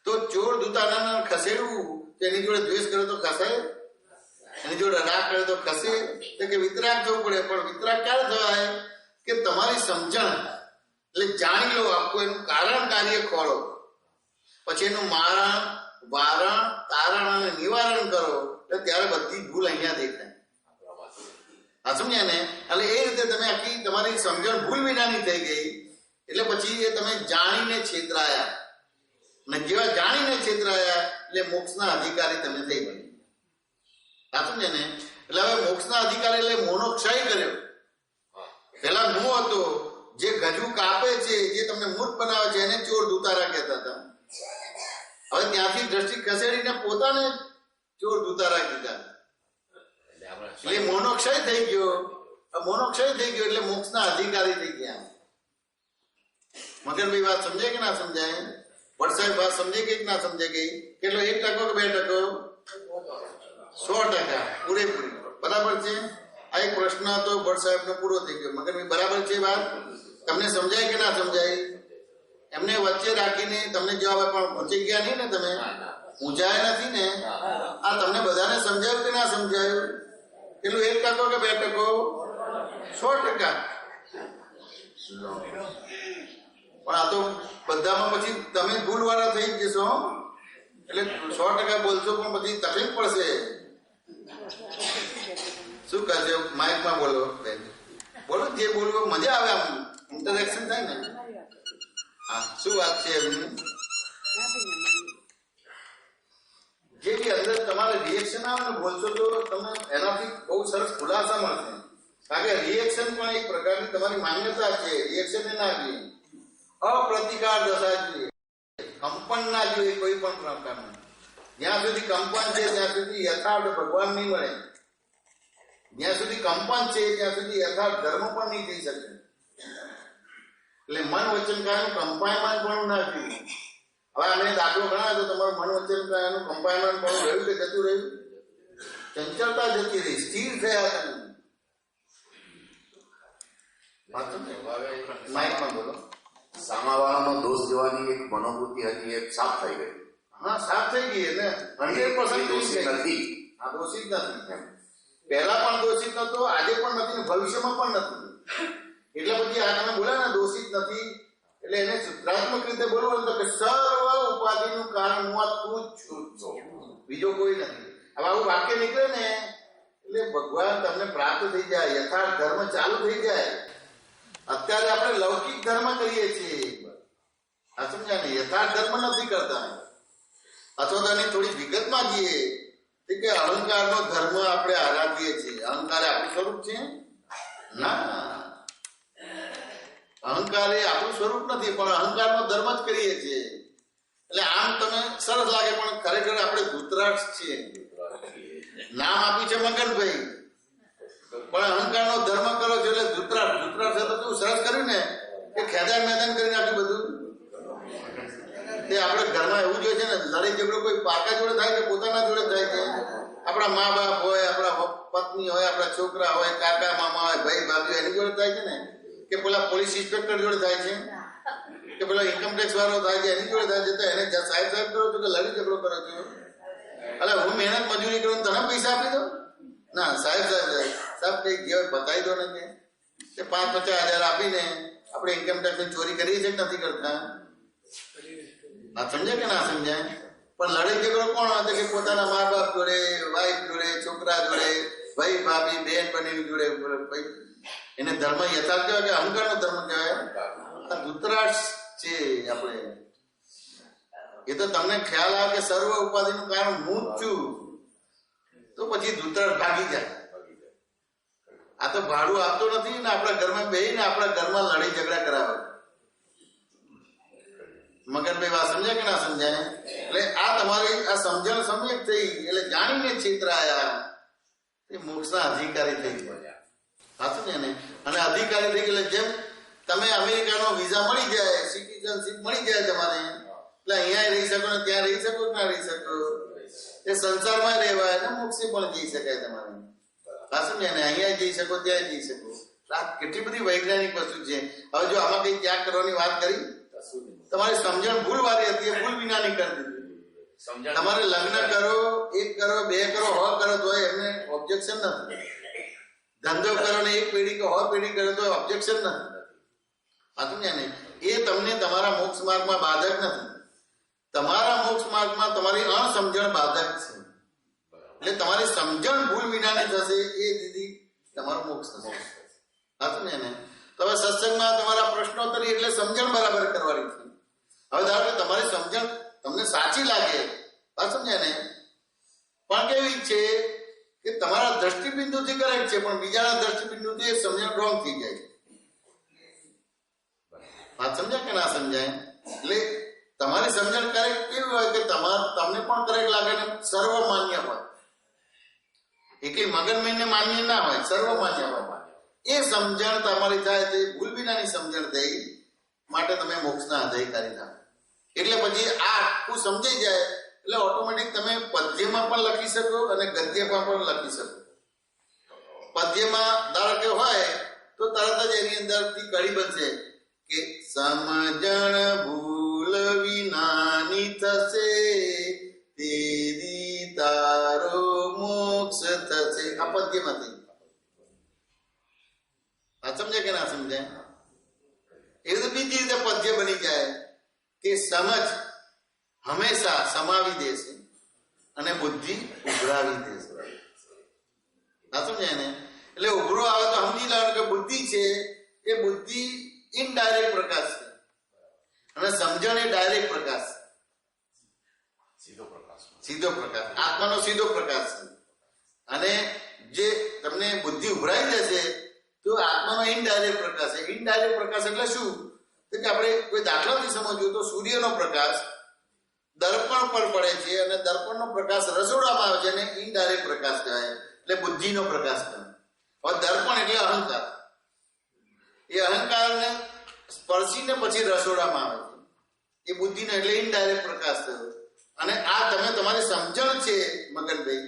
Speaker 2: તો ચોર ધુતારાને ખસેડવું, એની જોડે દ્વેષ કરે તો ખસાય, એની જોડે રાગ કરે તો ખસે, તો કે વિતરાગ થવું પડે. પણ વિતરાગ ક્યારે થવાય? કે તમારી સમજણ, એટલે જાણી લો, આખું એનું કારણ કાર્ય ખોળો, પછી એનું મારણ વારણ તારણ અને નિવારણ કરો, એટલે ત્યારે બધી ભૂલ અહીંયા દેખાય. સમજ્યા ને? એટલે એ રીતે તમે આખી તમારી સમજણ ભૂલ વિનાની થઈ ગઈ. એટલે પછી એ તમે જાણીને છેતરાયા, અને જેવા જાણીને છેતરાયા એટલે મોક્ષના અધિકારી તમે થઈ બની. સમજ્યા ને? એટલે હવે મોક્ષના અધિકારી એટલે મોનો ક્ષય કર્યો. પેલા મોહ હતો, જે ગજુ કાપે છે, જે તમને મૂર્ખ બનાવે છે, એને ચોર ધુતારા કહેતા હતા. હવે ત્યાંથી દ્રષ્ટિ ખસેડીને પોતાને ચોર ધુતારા કીધા. એટલે મોનો ક્ષય થઈ ગયો. મોનો ક્ષય થઈ ગયો એટલે મોક્ષના અધિકારી થઈ ગયા. મગનભાઈ વાત સમજાય કે ના સમજાય? ભટ્ટ સાહેબ વાત સમજાય કે ના સમજાય ગઈ? કેટલો 1% કે 2%? 100% પૂરેપૂરી. બરાબર છે. આ એક પ્રશ્ન હતો ભટ્ટ સાહેબ નો પૂરો થઈ ગયો. મગનભાઈ બરાબર છે વાત? તમને સમજાય કે ના સમજાય? એમને વચ્ચે રાખીને તમને જવાબ પણ પહોંચી ગયા નહીં ને? તમે ઊંચાયા નથી ને? આ તમને બધાને સમજાયું કે ના સમજાયું? કેટલું 1% કે 2%? 100%. પણ આ તો બધામાં પછી તમે ભૂલ વાળા થઈ જશો. એટલે 100% બોલશો પણ પછી તકલીફ પડશે. શું કરશે? માઇકમાં બોલો, બોલો જે બોલવું મજા આવે, આમ ઇન્ટરેક્શન થાય ને. હા, શું વાત છે એમની? જે બી અંદર તમારે રિએક્શન આવે ને બોલશો તો તમે એનાથી બહુ સરસ ખુલાસા મળશે. કારણ કે રિએક્શન પણ એક પ્રકારની તમારી માન્યતા છે. રિએક્શન એ ના જોઈએ, અપ્રતિકાર દશા જોઈએ, કંપન ના જોઈએ કોઈ પણ પ્રકારનું. જ્યાં સુધી કંપન છે ત્યાં સુધી યથાર્થ ભગવાન નહીં મળે. જ્યાં સુધી કંપન છે ત્યાં સુધી યથાર્થ ધર્મ પણ નહીં થઈ શકે. એટલે મન વચન કાયાનું કંપાયમાન પણ ના થયું. હવે અમે દાખલો ગણાવ્યો તો તમારું મન વચન કાયાનું કંપાયમાન પણ રહ્યું કે જતું રહ્યું? ચંચળતા જતી રહી, સ્થિર થયા તમે. માઇકમાં બોલો.
Speaker 3: સામાવાળાનો દોષ જોવાની એક મનોવૃત્તિ હતી, એક સાફ થઈ ગઈ.
Speaker 2: હા, સાફ થઈ ગઈ એટલે 100%
Speaker 3: દોષિત નથી.
Speaker 2: આ દોષિત નથી. પહેલા પણ દોષિત નતો, આજે પણ નથી ને ભવિષ્યમાં પણ નથી. એટલે પછી આ તમે બોલ્યા ને દોષિત નથી, એટલે એને સૂત્રાત્મક રીતે બોલવું તો કે સર્વ ઉપાધિનું કારણ હું આ તું જ છું, બીજો કોઈ નથી. હવે આવું વાક્ય નીકળે ને એટલે ભગવાન તમને પ્રાપ્ત થઈ જાય, યથાર્થ ધર્મ ચાલુ થઈ જાય. અત્યારે આપણે લૌકિક ધર્મ કરીએ છીએ, આ સમજ્યા ને? યથાર્થ ધર્મ નથી કરતા. અથવા તો એની થોડી વિગતમાં જઈએ કે અહંકારનો ધર્મ આપણે આરાધીએ છીએ. અહંકાર આપણું સ્વરૂપ છે? ના, અહંકાર એ આપણું સ્વરૂપ નથી, પણ અહંકારનો ધર્મ જ કરીએ છીએ. એટલે આમ તમે સરસ લાગે, પણ ખરેખર આપણે ધૂતરાષ્ટ્ર છીએ. નામ આપ્યું છે મગનભાઈ, પણ અહંકારનો ધર્મ કરો છો એટલે ધૂતરાષ્ટ્ર. ધૂતરાષ્ટ્ર તો તું સરસ કર્યું ને કે ખેદાન મેદાન કરી નાખ્યું બધું. તે આપણે ઘરમાં એવું જોઈએ છે ને, લડાઈ ઝઘડો કોઈ પાકા જોડે થાય કે પોતાના જોડે થાય છે? આપણા મા બાપ હોય, આપણા પત્ની હોય, આપણા છોકરા હોય, કાકા મામા હોય, ભાઈ ભાભી એની જોડે થાય છે ને? કે પેલા પોલીસ ઇન્સ્પેક્ટર જોડે થાય છે, કે પેલા ઇન્કમટેક્સ વાળો થાય છે એની જોડે થાય છે? તો એને સાહેબ સાહેબ કરો છો કે લડી ઝઘડો કરો છો? એટલે હું મહેનત મજૂરી કરું તને પૈસા આપી દો? ના, સાહેબ સાહેબ સાહેબ કઈ કહેવાય બતાવી દો ને કે 5-50 હજાર આપીને આપણે ઇન્કમટેક્સની ચોરી કરીએ છીએ કે નથી કરતા? આ સમજે કે ના સમજાય? પણ લડાઈ ઝઘડો કોણ હતો કે પોતાના મા બાપ જોડે, વાઈફ જોડે, છોકરા જોડે, ભાઈ ભાભી બેન બની જોડે. એને ધર્મ યથાર્થ કહેવાય કે અહંકારનો ધર્મ કહેવાય? આ ધૂતરાષ્ટ્ર છે આપણે. એ તો તમને ખ્યાલ આવે કે સર્વ ઉપાધિનું કારણ હું જ છું, તો પછી ધૂતરાષ્ટ્ર ભાગી જાય. આ તો ભાડું આપતો નથી ને આપણા ઘરમાં બેહીને આપણા ઘરમાં લડાઈ ઝઘડા કરાવે. મગનભાઈ વાત સમજાય કે ના સમજાય? એટલે આ તમારી આ સમજણ સમ્યક થઈ એટલે જાણીને છેતરાયા એ મોક્ષના અધિકારી થઈ ગયા. સાચું ને? અને અધિકારી થઈ ગયા જેમ તમે અમેરિકાનો વિઝા મળી જાય, સિટીઝનશીપ મળી જાય તમારે, એટલે અહીંયા રહી શકો ને ત્યાં રહી શકો કે ના રહી શકો? એ સંસારમાં રહેવાય ને મોક્ષે પણ જઈ શકાય તમારે. સાચું ને? અહીંયા જઈ શકો, ત્યાં જઈ શકો. આ કેટલી બધી વૈજ્ઞાનિક વસ્તુ છે. હવે જો આમાં કઈ ત્યાગ કરવાની વાત કરી, તમારી સમજણ ભૂલ વાળી હતી, ભૂલ વિનાની કરી દીધી. તમારે લગ્ન કરો, 1 કરો, 2 કરો, 100 કરો તો એમને ઓબ્જેક્શન નથી. ધંધો કરો ને 1 પેઢી કે 100 પેઢી કરો તો ઓબ્જેક્શન નથી. સાચું ને? એ તમને તમારા મોક્ષ માર્ગમાં બાધક નથી. તમારા મોક્ષ માર્ગમાં તમારી અણસમજણ બાધક છે. એટલે તમારી સમજણ ભૂલ વિનાની થશે, એ દીદી તમારો મોક્ષ થશે. સાચું ને? તો હવે સત્સંગમાં તમારા પ્રશ્નોત્તરી એટલે સમજણ બરાબર કરવાની છે. હવે ધારો કે તમારી સમજણ તમને સાચી લાગે, સમજે ને, પણ કેવી છે કે તમારા દ્રષ્ટિબિંદુથી કરેક્ટ છે, પણ બીજાના દ્રષ્ટિબિંદુથી એ સમજણ રોંગ થઈ જાય છે. વાત સમજાય કે ના સમજાય? એટલે તમારી સમજણ કરેક્ટ કેવી હોય કે તમને પણ કરેક્ટ લાગે ને સર્વ માન્ય હોય. એકે મગનમયને માન્ય ના હોય, સર્વ માન્ય હોય. એ સમજણ તમારી થાય તો ભૂલ વિનાની સમજણ થઈ માટે તમે મોક્ષના અધિકારી થાવ. એટલે પછી આ આખું સમજાઈ જાય એટલે ઓટોમેટિક તમે પદ્યમાં પણ લખી શકો અને ગદ્યમાં પણ લખી શકો. પદ્યમાં ધારો કે હોય તો તરત જ એની અંદરથી કડી બનશે કે સમજણ ભૂલ વિનાની થશે, તેરી તારો મોક્ષ થશે. આ પદ્યમાંથી આ સમજે કે ના સમજાય? એ તો બીજી રીતે પદ્ય બની જાય કે સમજ હંમેશા સમાવી દેશે અને બુદ્ધિ ઉભરાવી દેશે. ના સમજાય ને? એટલે ઉભરો આવે તો સમજી લેવાનું કે બુદ્ધિ છે એ બુદ્ધિ ઇનડાયરેક્ટ પ્રકાશ છે અને સમજણ એ ડાયરેક્ટ પ્રકાશ છે. સીધો પ્રકાશ, આત્માનો સીધો પ્રકાશ છે. અને જે તમને બુદ્ધિ ઉભરાઈ જશે તો આત્માનો ઇનડાયરેક્ટ પ્રકાશ છે. ઇનડાયરેક્ટ પ્રકાશ એટલે શું? કે આપણે કોઈ દાખલાથી સમજવું તો સૂર્યનો પ્રકાશ દર્પણ પર પડે છે અને દર્પણનો પ્રકાશ રસોડામાં આવે છે અને ઇનડાયરેક્ટ પ્રકાશ કહેવાય, એટલે બુદ્ધિનો પ્રકાશ કહેવાય. હવે દર્પણ એટલે અહંકાર. એ અહંકારને સ્પર્શીને પછી રસોડામાં આવે છે, એ બુદ્ધિનો એટલે ઇનડાયરેક્ટ પ્રકાશ થયો. અને આ તમે તમારી સમજણ છે મગનભાઈ,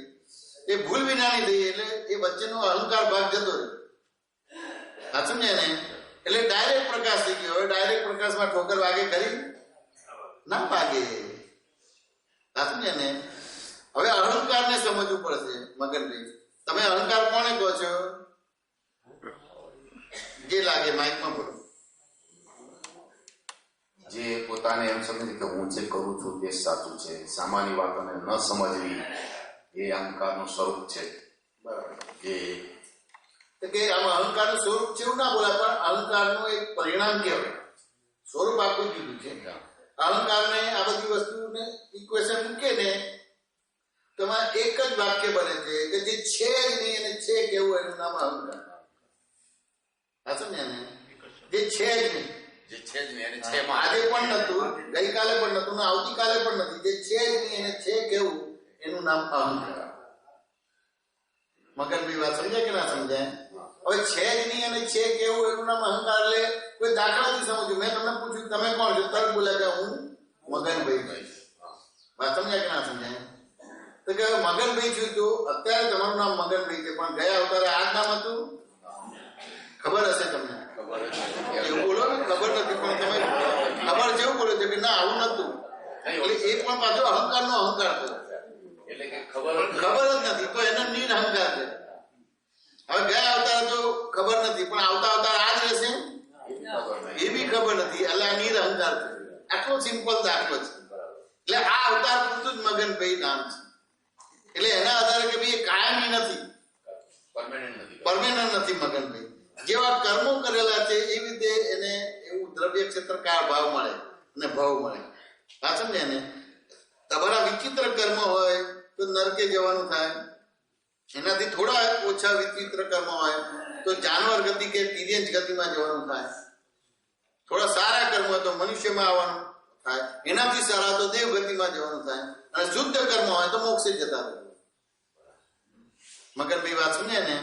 Speaker 2: એ ભૂલ વિનાની થઈ, એટલે એ વચ્ચેનો અહંકાર ભાગ જતો રહ્યો. આ સમજ્યા ને? એટલે ડાયરેક્ટ પ્રકાશ થઈ ગયો. હવે ડાયરેક્ટ પ્રકાશમાં ઠોકર વાગે કરી ના વાગે. આ સમજ્યા ને? હવે અહંકારને સમજવું પડશે મગનભાઈ. તમે અહંકાર કોને કહો છો? જે લાગે માઇકમાં બોલો.
Speaker 3: જે પોતાને એમ સમજે કે હું જે કરું છું તે સાચું છે, સામાન્ય વાતોને ન સમજવી એ અહંકારનું સ્વરૂપ છે.
Speaker 2: બરાબર.
Speaker 3: એ
Speaker 2: કે આમાં અહંકારનું સ્વરૂપ છે એવું ના બોલાય, પણ અહંકારનું એક પરિણામ કહેવાય. સ્વરૂપ આખું જુદું છે. અહંકારને આ બધી વસ્તુને ઇક્વેશન મૂકે ને તમારે એક જ વાક્ય બને છે કે જે છે જ નહીં અને છે કેવું, એનું નામ અહંકાર. આ સમજ્યા ને? જે છે જ નહીં,
Speaker 3: જે છે જ નહીં, એને છે
Speaker 2: આજે પણ નતું, ગઈકાલે પણ નતું ને આવતીકાલે પણ નથી, જે છે જ નહીં અને છે કેવું, એનું નામ અહંકાર. મગનભાઈ વાત સમજાય કે ના સમજાય? હવે છે જ નહીં અને છે કેવું એનું નામ અહંકાર. એટલે કોઈ દાખલાથી સમજ્યું. મેં તમને પૂછ્યું તમે કોણ છો, તરત બોલ્યા કે હું મગનભાઈ. વાત સમજાય કે ના સમજાય? તો કે મગનભાઈ છું, તો અત્યારે તમારું નામ મગનભાઈ છે, પણ ગયા અવતારે આ જ નામ હતું. ખબર હશે તમને? એવું બોલો ને, ખબર નથી પણ તમે ખબર જેવું બોલો છો કે ના આવું નતું, એટલે એ પણ પાછો અહંકાર નો અહંકાર થયો.
Speaker 3: એટલે કે ખબર
Speaker 2: જ નથી તો એનો નિરહંકાર છે. હવે ગયા અવતાર તો ખબર નથી, પણ આવતા અવતાર આ જ રહેશે એ બી ખબર નથી, એટલે આ નિરહંકાર છે. આટલો સિમ્પલ દાખલો છે. એટલે આ અવતાર પૂરતું જ મગનભાઈ નામ છે. એટલે એના આધારે કે ભાઈ એ કાયમી નથી, પરમેનન્ટ નથી મગનભાઈ. જેવા કર્મો કરેલા છે એવી રીતે એને એવું દ્રવ્ય ક્ષેત્રકાર ભાવ મળે અને ભાવ મળે. આ સમજે ને? તમારા વિચિત્ર કર્મ હોય તો નરકે જવાનું થાય, એનાથી થોડા ઓછા વિચિત્ર કર્મ હોય તો જાનવર ગતિ કે તિર્યંચ ગતિમાં જવાનું થાય. થોડા સારા કર્મ હોય તો મનુષ્યમાં આવવાનું થાય, એનાથી સારા તો દેવ ગતિમાં જવાનું થાય, અને શુદ્ધ કર્મ હોય તો મોક્ષે જતા રહે. મગનભાઈ વાત સમજે ને?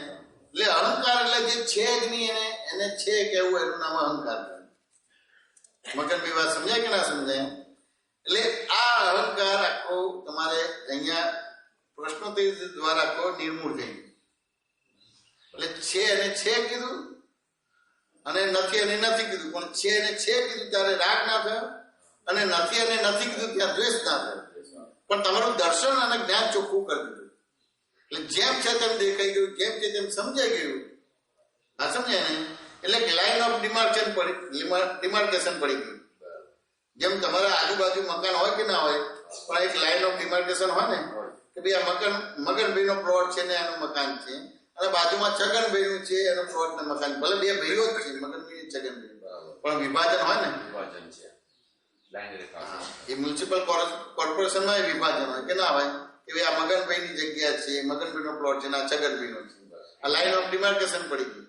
Speaker 2: એટલે અહંકાર એટલે જે છે જ નહીં એને છે કેવું, એનું નામ અહંકાર. મગનભાઈ વાત સમજાય કે ના સમજાય? એટલે આ અહંકાર આખો તમારે અહીંયા પ્રશ્નોત્તરી દ્વારા આખો નિર્મૂળ થઈ ગયો. એટલે છે અને છે કીધું અને નથી અને નથી કીધું, પણ છે અને છે કીધું ત્યારે રાગ ના થયો, અને નથી અને નથી કીધું ત્યાં દ્વેષ ના થયો. પણ તમારું દર્શન અને જ્ઞાન ચોખ્ખું કરી દીધું. એટલે જેમ છે તેમ દેખાઈ ગયું, જેમ છે તેમ સમજાઈ ગયું. આ સમજાય ને? એટલે લાઈન ઓફ ડિમાર્કેશન પડી ગયું. જેમ તમારા આજુબાજુ મકાન હોય કે ના હોય, પણ એક લાઈન ઓફ ડિમાર્કેશન હોય ને કે ભાઈ આ મકાન મગનભાઈ નો પ્લોટ છે ને એનું મકાન છે, અને બાજુમાં છગનભાઈ નું છે એનું પ્લોટ ને મકાન. ભલે બે ભાઈઓ જ છે, મગનભાઈ છગનભાઈ, પણ વિભાજન હોય ને,
Speaker 3: વિભાજન છે.
Speaker 2: એ મ્યુનિસિપલ કોર્પોરેશનમાં વિભાજન હોય કે ના હોય કે ભાઈ આ મગનભાઈ ની જગ્યા છે, મગનભાઈ નો પ્લોટ છે ને આ છગનભાઈ નો છે. આ લાઈન ઓફ ડિમાર્કેશન પડી ગઈ.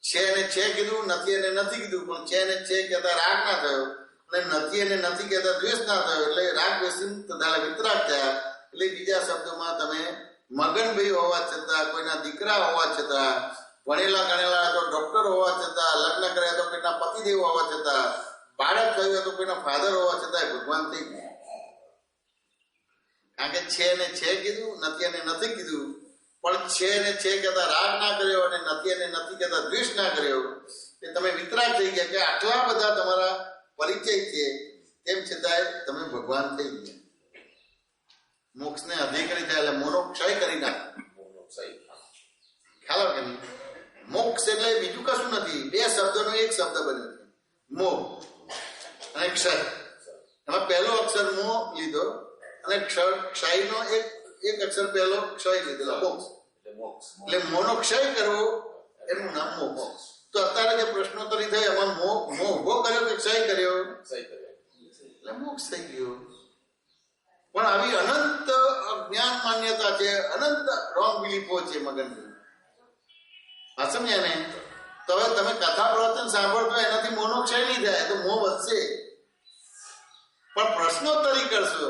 Speaker 2: છે અને છે કીધું, નથી અને નથી કીધું, પણ છે અને છે કહેતા રાગ ના થયો, અને નથી અને નથી કહેતા દ્વેષ ના થયો, એટલે રાગ દ્વેષ વિતરાગ થયા. એટલે બીજા શબ્દોમાં તમે મગનભાઈ હોવા છતાં, કોઈના દીકરા હોવા છતાં, ભણેલા ગણેલા તો ડોક્ટર હોવા છતાં, લગ્ન કર્યા તો કોઈના પતિદેવ હોવા છતાં, બાળક થયું તો કોઈના ફાધર હોવા છતાં ભગવાન થઈ ગયા. કારણ કે છે ને છે કીધું, નથી અને નથી કીધું, પણ છે ને છે કહેતા રાગ ના કર્યો અને નથી અને નથી કહેતા દ્વેષ ના કર્યો, કે તમે વિતરાગ થઈ ગયા. કે આટલા બધા તમારા પરિચય છે, તેમ છતાંય તમે ભગવાન થઈ ગયા. મોક્ષને અધિકારી થયા, એટલે મોનો ક્ષય કરી નાખે. ખ્યાલ આવે કે નહીં? મોક્ષ એટલે બીજું કશું નથી, બે શબ્દનો એક શબ્દ બન્યો છે, મોહ અને ક્ષય. એમાં પહેલો અક્ષર મોહ લીધો અને ક્ષયનો એક અક્ષર પહેલો ક્ષય લીધેલો, મોક્ષ. એટલે મોનો ક્ષય કરવો એનું નામ મોક્ષ. તો અત્યારે જે પ્રશ્નોત્તરી થઈ એમાં મોહ ઉભો કર્યો કે ક્ષય કર્યો? એટલે મોક્ષ થઈ ગયો. પણ આવી અનંત અજ્ઞાન માન્યતા છે, અનંત રોંગ બિલીફો છે મગનભાઈ. આ સમજ્યા ને? તો હવે તમે કથા પ્રવચન સાંભળતો એનાથી મોહનો ક્ષય નહીં થાય, તો મોહ વધશે. પણ પ્રશ્નોત્તરી કરશો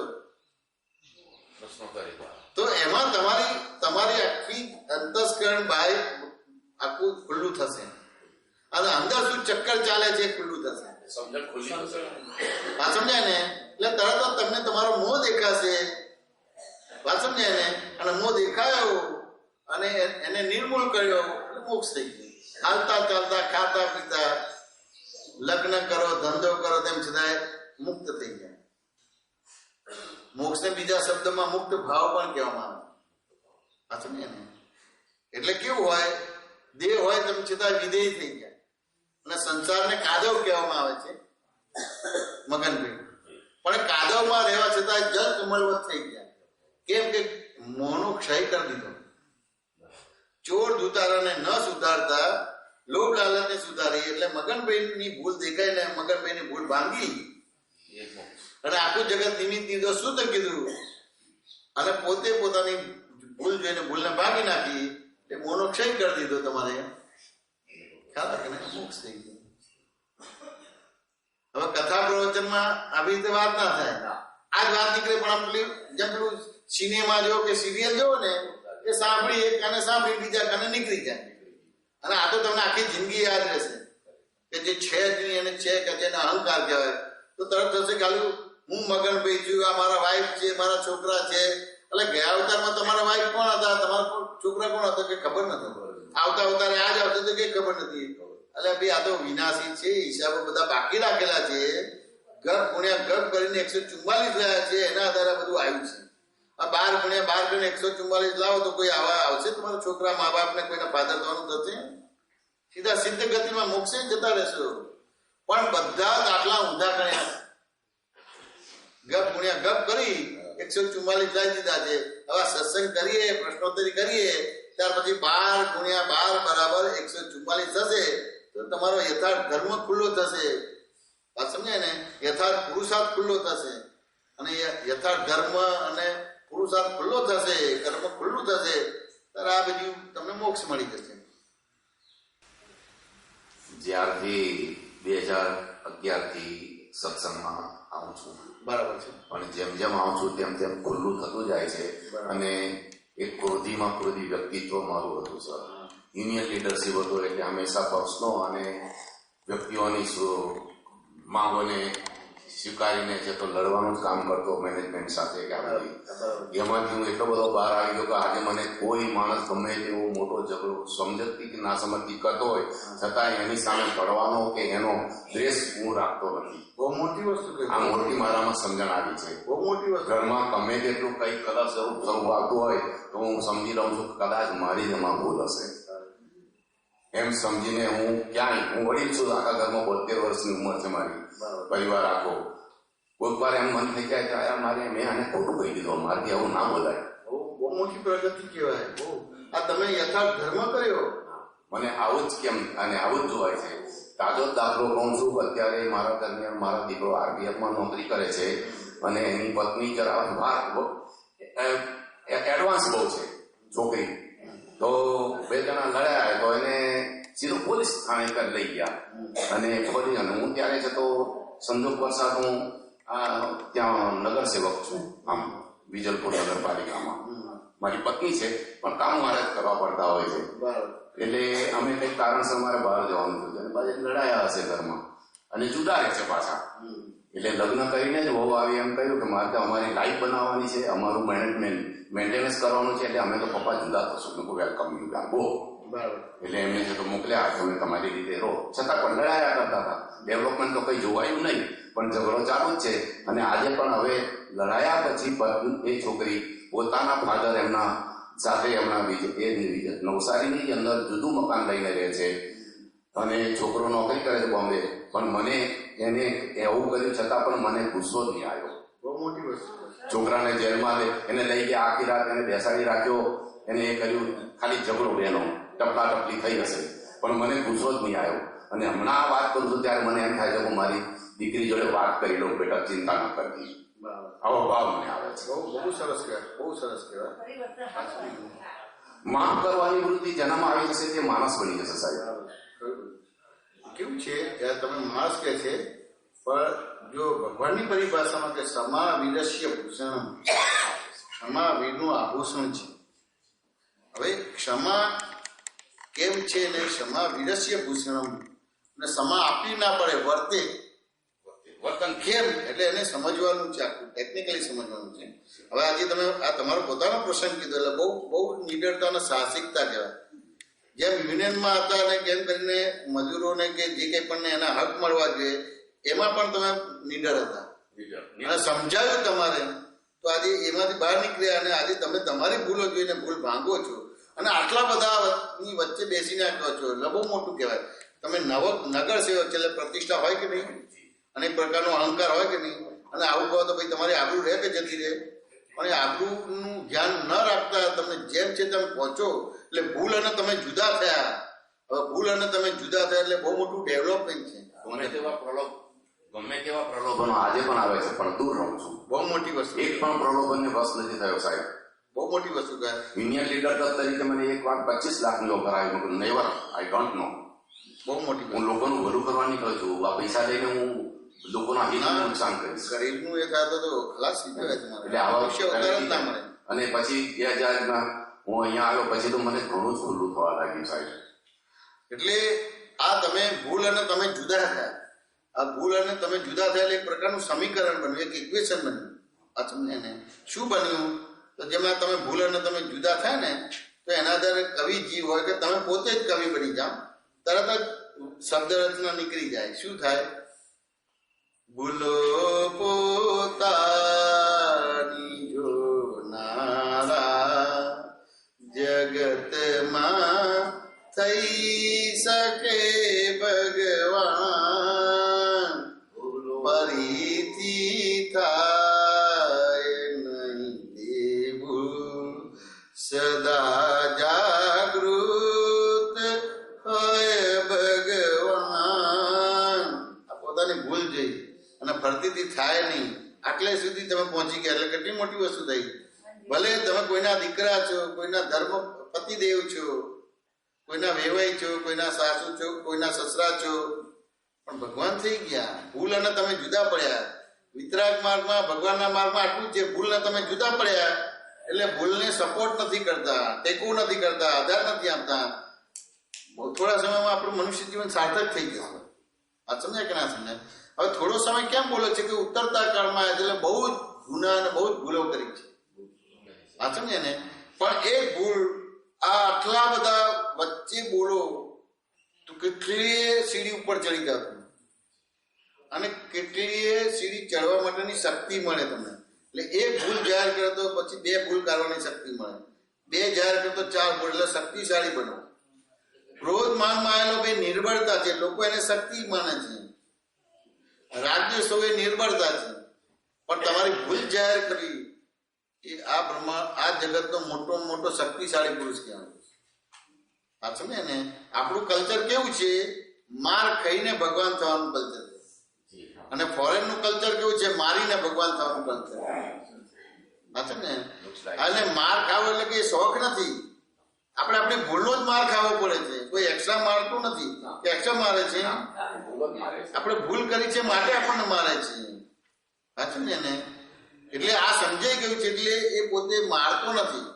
Speaker 3: પ્રશ્નોત્તરી દ્વારા
Speaker 2: તો એમાં તમારી આખી અંતસ્કરણ બાય આખું ખુલ્લું થશે અને અંદર શું ચક્કર ચાલે છે એ ખુલ્લું થશે.
Speaker 3: સમજણ ખુલ્લી થશે.
Speaker 2: વાત સમજાય ને? એટલે તરત જ તમને તમારો મોહ દેખાશે. વાત સમજાય ને? અને મોહ દેખાયો અને એને નિર્મૂળ કર્યો એટલે મોક્ષ થઈ ગયો. હાલતા ચાલતા ખાતા પીતા લગ્ન કરો ધંધો કરો તેમ છતાં મુક્ત થઈ ગયા. મોક્ષને બીજા શબ્દમાં મુક્ત ભાવ પણ કહેવામાં આવે. વાત સમજાય ને? એટલે કેવું હોય, દેહ હોય તેમ છતાં વિધેય થઈ ગયા. અને સંસારને કાદવ કહેવામાં આવે છે મગનભાઈ, પણ કાદવમાં રહેવા છતાં જલ કમલવત થઈ ગયા. કેમ કે મોહનો ક્ષય કરી દીધો. ચોર દુતારાને ન સુધારતા લોભ લાલચને સુધારી એટલે મગનભાઈની ભૂલ દેખાઈને મગનભાઈની ભૂલ ભાંગી અને આખું જગત નિમિત્ત નિર્દોષ શુદ્ધ કીધું અને પોતે પોતાની ભૂલ જોઈને ભૂલને ભાગી નાખી એટલે મોહનો ક્ષય કરી દીધો. તમારે ખ્યાલ કે મોક્ષ થઈ ગયો. હવે કથા પ્રવચનમાં આવી રીતે વાત ના થાય. આ જ વાત નીકળે પણ પેલું જેમ પેલું સિનેમા જો કે સિરિયલ જોવો ને એ સાંભળી એક કાને સાંભળી બીજા કાને નીકળી જાય. અને આ તો તમને આખી જિંદગી યાદ રહેશે કે જે છે જ નહીં એને છે કે જેને અહંકાર કહેવાય. તો તરત થશે કે હું મગનભાઈ છું, આ મારા વાઈફ છે, મારા છોકરા છે. એટલે ગયા અવતારમાં તમારા વાઈફ કોણ હતા, તમારા છોકરા કોણ હતા કે ખબર નથી. આવતા અવતારે આ જ આવતો તો કઈ ખબર નથી. એટલે ભાઈ આ તો વિનાશી છે. હિસાબો બધા બાકી રાખેલા છે. ગપ ગુણ્યા ગપ કરીને 144 રહ્યા છે. એના આધારે બધું આવ્યું છે. આ 12 ગુણ્યા 12 કરીને 144 લાવો તો કોઈ આવા આવશે તમારા છોકરા મા બાપ ને કોઈના ફાધર થવાનું થશે? સીધા સિદ્ધ ગતિમાં મોક્ષે જતા રહેશો. પણ બધા દાખલા ઊંધા કર્યા. ગપ ગુણ્યા ગપ કરી 144 લાવી દીધા છે. હવે સત્સંગ કરીએ, પ્રશ્નોત્તરી કરીએ, ત્યાર પછી 12 ગુણ્યા 12 બરાબર 144 થશે. તો તમારો યથાર્થ ધર્મ ખુલ્લો થશે. વાત સમજાય ને? યથાર્થ પુરુષાર્થ ખુલ્લો થશે. અને યથાર્થ ધર્મ અને પુરુષાર્થ ખુલ્લો થશે, કર્મ ખુલ્લું થશે, ત્યારે આ બધું તમને મોક્ષ મળી જશે.
Speaker 3: જ્યારથી 2011 થી સત્સંગમાં આવું છું,
Speaker 2: બરાબર છે.
Speaker 3: અને જેમ જેમ આવું છું તેમ તેમ ખુલ્લું થતું જાય છે. અને એક ક્રોધીમાં ક્રોધી વ્યક્તિત્વ મારું હતું સર. યુનિયન લીડરશીપ હતું એટલે હંમેશા પક્ષનો અને વ્યક્તિઓની માંગોને સ્વીકારીને જે તો લડવાનું જ કામ કરતો મેનેજમેન્ટ સાથે કે આ બધી. એમાંથી હું એટલો બધો બહાર આવી ગયો કે આજે મને કોઈ માણસ ગમે તેવો મોટો ઝઘડો સમજતી કે ના સમજતી કરતો હોય છતાં એની સામે પડવાનો કે એનો દ્વેષ હું રાખતો નથી.
Speaker 2: બહુ મોટી વસ્તુ કે
Speaker 3: આ મોટી મારામાં સમજણ આવી છે.
Speaker 2: બહુ મોટી વસ્તુ.
Speaker 3: ઘરમાં ગમે તેટલું કંઈક કદાચ સ્વરૂપ આવતું હોય તો હું સમજી લઉં છું કે કદાચ મારી જ એમાં ભૂલ હશે. એમ સમજીને હું વડીલ છું. આખા ઘરમાં 72 વર્ષની ઉંમર છે મારી, પરિવાર આખો. કોઈક વાર એમ મન થઈ જાય કે મારે મેં આને ખોટું કહી દીધું, મારથી આવું ના બોલાય.
Speaker 2: બહુ મોટી પ્રગતિ કહેવાય. બહુ આ તમે યથાર્થ ધર્મ કર્યો.
Speaker 3: મને આવું જ કેમ અને આવું જ જોવાય છે. તાજો જ દાખલો કહું છું. અત્યારે મારા દરમિયાન મારો દીકરો RBFમાં નોકરી કરે છે અને એની પત્ની જરા એડવાન્સ બહુ છે છોકરી. તો 2 જણા લડ્યા તો એને સીધું પોલીસ થાણે લઈ ગયા અને ફરી. અને હું ત્યારે છે તો સંજોગ વરસાદ હું ત્યાં નગરસેવક છું, આમ વિજલપુર નગરપાલિકામાં. મારી પત્ની છે પણ કામ મારે જ કરવા પડતા હોય છે. એટલે અમે કંઈક કારણસર મારે બહાર જવાનું થયું અને પાછી લડાયા હશે ઘરમાં અને જુદા રહે છે પાછા. એટલે લગ્ન કરીને જ વહુ આવી એમ કહ્યું કે મારે તો અમારી લાઈફ બનાવવાની છે, અમારું મેન્ટેનન્સ કરવાનું છે, એટલે અમે તો પપ્પા જુદા થશું. Welcome you back go. એટલે એમને જે તો મોકલ્યા તમે તમારી રીતે રહો. છતાં પણ લડાયા કરતા હતા. ડેવલપમેન્ટ તો કઈ જોવાયું નહીં, પણ ઝઘડો ચાલુ જ છે. અને આજે પણ હવે લડાયા પછી એ છોકરી પોતાના ફાધર એમના સાથે એમના નવસારીની અંદર જુદું મકાન લઈને રહે છે અને છોકરો નોકરી કરે છે બોમ્બે. પણ મને એને એવું કર્યું છતાં પણ મને ગુસ્સો જ નહીં આવ્યો.
Speaker 2: બહુ મોટી વસ્તુ.
Speaker 3: છોકરાને જેલમાં એને લઈ ગયા, આખી રાત એને બેસાડી રાખ્યો, એને એ કર્યું. ખાલી ઝઘડો બેનો ટપલા ટપલી થઈ હશે પણ મને ગુસ્સો જ નહીં આવ્યો. અને હમણાં આ વાત કરું છું ત્યારે મને એમ થાય છે કે મારી દીકરી જોડે વાત કરી લઉં, બેટા ચિંતા ન કરતી. આવો ભાવ મને આવે છે.
Speaker 2: બહુ સરસ કહેવાય. બહુ સરસ કહેવાય.
Speaker 3: માફ કરવાની વૃત્તિ જેનામાં આવી જશે તે માણસ બની જશે સાહેબ.
Speaker 2: કેવું છે તમે માણસ કે છે પણ જો ભગવાનની પરિભાષામાં કે ક્ષમા વીરસ્ય ભૂષણમ, ક્ષમા વીરનું આભૂષણ છે. હવે ક્ષમા કેમ છે ને ક્ષમા વીરસ્ય ભૂષણમ, ને ક્ષમા આપવી ના પડે, વર્તે વર્તન કેમ, એટલે એને સમજવાનું છે, આખું ટેકનિકલી સમજવાનું છે. હવે આજે તમે આ તમારો પોતાનો પ્રસંગ કીધો એટલે બહુ બહુ નિડરતા અને સાહસિકતા કહેવાય. જેમ યુનિયનમાં હતા અને કેમ કરીને મજૂરોને કે જે કંઈ પણ એના હક મળવા જોઈએ એમાં પણ તમે નિડર હતા અને સમજાવ્યું તમારે, તો આજે એમાંથી બહાર નીકળ્યા અને આજે તમે તમારી ભૂલો જોઈને ભૂલ ભાંગો છો અને આટલા બધાની વચ્ચે બેસીને કહો છો એટલે બહુ મોટું કહેવાય. તમે નગર સેવક છે એટલે પ્રતિષ્ઠા હોય કે નહીં, અને એક પ્રકારનો અહંકાર હોય કે નહીં, અને આવું કહો તો ભાઈ તમારી આબરૂ રહે કે જતી રહે. પણ એ આબરૂનું ધ્યાન ન રાખતા તમે જેમ છે તેમ પહોંચો એટલે ભૂલ અને તમે જુદા થયા. હવે ભૂલ અને તમે જુદા થયા એટલે બહુ મોટું ડેવલપમેન્ટ છે.
Speaker 3: ગમે તેવા પ્રલોભનો આજે પણ આવે છે પણ દૂર રહું છું.
Speaker 2: બહુ મોટી વસ્તુ,
Speaker 3: એક પણ પ્રલોભનને વશ નથી થયો સાહેબ.
Speaker 2: બહુ મોટી વસ્તુ કહે.
Speaker 3: યુનિયન લીડર તરીકે મને એક વાર 25 લાખની ઓફર આવી, નેવર, આઈ ડોન્ટ નો.
Speaker 2: બહુ મોટી
Speaker 3: હું લોકોનું ભલું કરવા નીકળું છું, આ પૈસા લઈને હું લોકોના હિતને નુકસાન કરીશ.
Speaker 2: ગરીબનું એ થતો તો ખલાસ થઈ જાય તમારે.
Speaker 3: એટલે આવા
Speaker 2: અવશ્ય અવતાર જ ના મળે.
Speaker 3: અને પછી 2000માં હું અહીંયા આવ્યો પછી તો મને ઘણું જ ખુલ્લું થવા લાગ્યું સાહેબ.
Speaker 2: એટલે આ તમે ભૂલ અને તમે જુદા થયા, આ ભૂલ અને તમે જુદા થયા એટલે એક પ્રકારનું સમીકરણ બન્યું, એક ઇક્વેશન બન્યું. આ તમને ને શું બન્યું, તો જેમાં તમે ભૂલ અને તમે જુદા થાય ને તો એના આધારે કવિ જીવ હોય કે તમે પોતે જ કવિ બની જાઓ, તરત જ શબ્દ રચના નીકળી જાય. શું થાય? ભૂલો પોતાની જો નારા જગતમાં થઈ શકે ભગવાન, ફરીથી થાય નહીં દેવું, સદા જાગૃત હોય ભગવાન. આ પોતાની ભૂલ જોઈ અને ફરતીથી થાય નહીં આટલે સુધી તમે પહોંચી ગયા એટલે કેટલી મોટી વસ્તુ થઈ. ભલે તમે કોઈના દીકરા છો, કોઈના ધર્મ પતિદેવ છો, કોઈના વેવાઈ છો, કોઈના સાસુ છો, કોઈના સસરા છો, પણ ભગવાન થઈ ગયા. ભૂલ અને તમે જુદા પડ્યા. વિતરાગ માર્ગમાં ભગવાનના માર્ગમાં આટલું છે, ભૂલને તમે જુદા પડ્યા એટલે ભૂલને સપોર્ટ નથી કરતા, ટેકો નથી કરતા, આધાર નથી આપતા. બહુ થોડા સમયમાં આપણું મનુષ્ય જીવન સાર્થક થઈ જશે. આ સમજાય કે ના સમજાય? હવે થોડો સમય કેમ બોલે છે કે ઉતરતા કાળમાં એટલે બહુ જ ગુના અને બહુ જ ભૂલો કરી છે. આ સમજે ને? પણ એ ભૂલ આ આટલા બધા વચ્ચે બોલો તો કેટલી સીડી ઉપર ચડી જાવ અને કેટલી સીડી ચડવા માટેની શક્તિ મળે તમને. એટલે એક ભૂલ જાહેર કરે તો પછી 2 ભૂલ કરવાની શક્તિ મળે, 2 જાહેર કરે તો 4 ભૂલ, એટલે શક્તિશાળી બનો. ક્રોધ માનમાં આવેલો ભાઈ નિર્બળતા છે, લોકો એને શક્તિ માને છે. રાજ્ય સૌ એ નિર્બળતા છે, પણ તમારી ભૂલ જાહેર કરી એ આ આ જગતનો મોટો મોટો શક્તિશાળી પુરુષ કહેવાય. આ સમજે ને? આપણું કલ્ચર કેવું છે? માર ખાઈને ભગવાન થવાનું કલ્ચર છે, અને ફોરેન નું કલ્ચર કેવું છે? મારીને ભગવાન થવાનું કલ્ચર. આ સમજે ને? એટલે માર ખાવો એટલે કે શોખ નથી, આપણે આપણી ભૂલનો જ માર ખાવો પડે છે. કોઈ એક્સ્ટ્રા મારતું નથી કે એક્સ્ટ્રા મારે છે, આપણે ભૂલ કરી છે માટે આપણને મારે છે. સાચું ને? એટલે આ સમજાઈ ગયું છે. એટલે એ પોતે મારતો નથી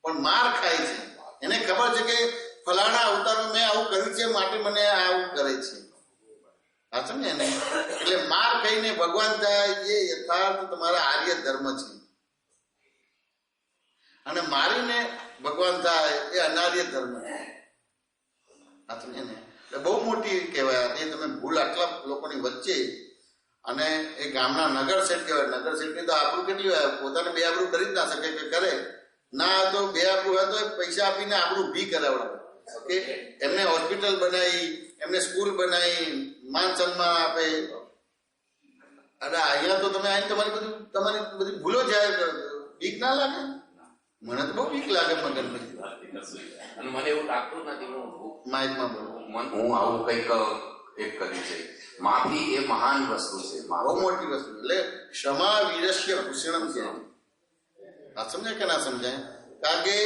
Speaker 2: પણ માર ખાય છે. એને ખબર છે કે ફલાણા અવતારમાં મેં આવું કર્યું છે માટે મને આવું કરે છે. સાચું ને? એટલે માર ખાઈને ભગવાન થાય એ યથાર્થ તમારા આર્ય ધર્મ છે, અને મારીને ભગવાન થાય એ અનાર્ય ધર્મ છે. સાચું ને? એટલે બહુ મોટી કહેવાય. એ તમે ભૂલ આટલા લોકોની વચ્ચે, અને એ ગામના નગર શેઠ કહેવાય. નગર શેઠની તો આબરૂ કેટલી હોય, પોતાને 2 આબરૂ કરી જ ના શકે કે કરે ના, તો 2 આબરૂ હોય તો પૈસા આપીને આબરૂ ભી કરાવડાવે કે એમને હોસ્પિટલ બનાવી, એમને સ્કૂલ બનાવી, માન સન્માન આપે. અને અહીંયા તો તમે આવીને તમારી બધી ભૂલો જાહેર કરો છો. બીક ના લાગે? મને તો બહુ બીક લાગે મગન પછી.
Speaker 3: અને મને એવું લાગતું નથી
Speaker 2: માઇકમાં બોલો
Speaker 3: હું આવું કંઈક એક કર્યું છે. માફી એ મહાન વસ્તુ છે,
Speaker 2: બહુ મોટી વસ્તુ. એટલે ક્ષમા વીરસ્ય ભૂષણમ છે. આ સમજાય કે ના સમજાય? કારણ કે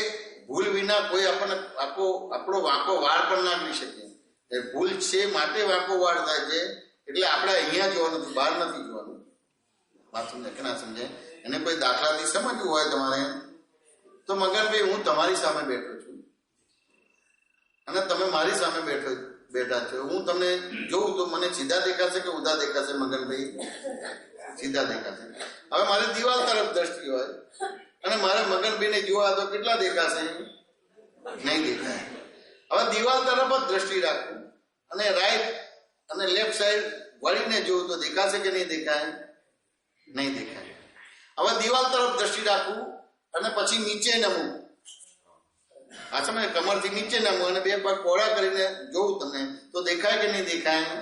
Speaker 2: ભૂલ વિના કોઈ આપણને આપણો વાંકો વાળ પણ ના કરી શકે. ભૂલ છે માટે વાંકો વાળ થાય છે. એટલે આપણે અહીંયા જોવાનું, બહાર નથી જોવાનું. વાત સમજાય કે ના સમજાય? એને કોઈ દાખલાથી સમજવું હોય તમારે તો મગનભાઈ હું તમારી સામે બેઠો છું અને તમે મારી સામે બેઠા છો. હું તમને જોઉં તો મને સીધા દેખાશે કે ઊંધા દેખાશે? મગનભાઈ સીધા દેખાશે. હવે મારી દિવાલ તરફ દ્રષ્ટિ હોય અને મારે મગનભાઈને જોવા તો કેટલા દેખાશે? નહીં દેખાય. હવે દિવાલ તરફ જ દ્રષ્ટિ રાખું અને રાઈટ અને લેફ્ટ સાઈડ વળીને જોઉં તો દેખાશે કે નહીં દેખાય? નહીં દેખાય. હવે દિવાલ તરફ દ્રષ્ટિ રાખું અને પછી નીચે નમું, આ સમય કમરથી નીચે નમું અને બે પગ પહોળા કરીને જોઉં તમને તો દેખાય કે નહીં દેખાય?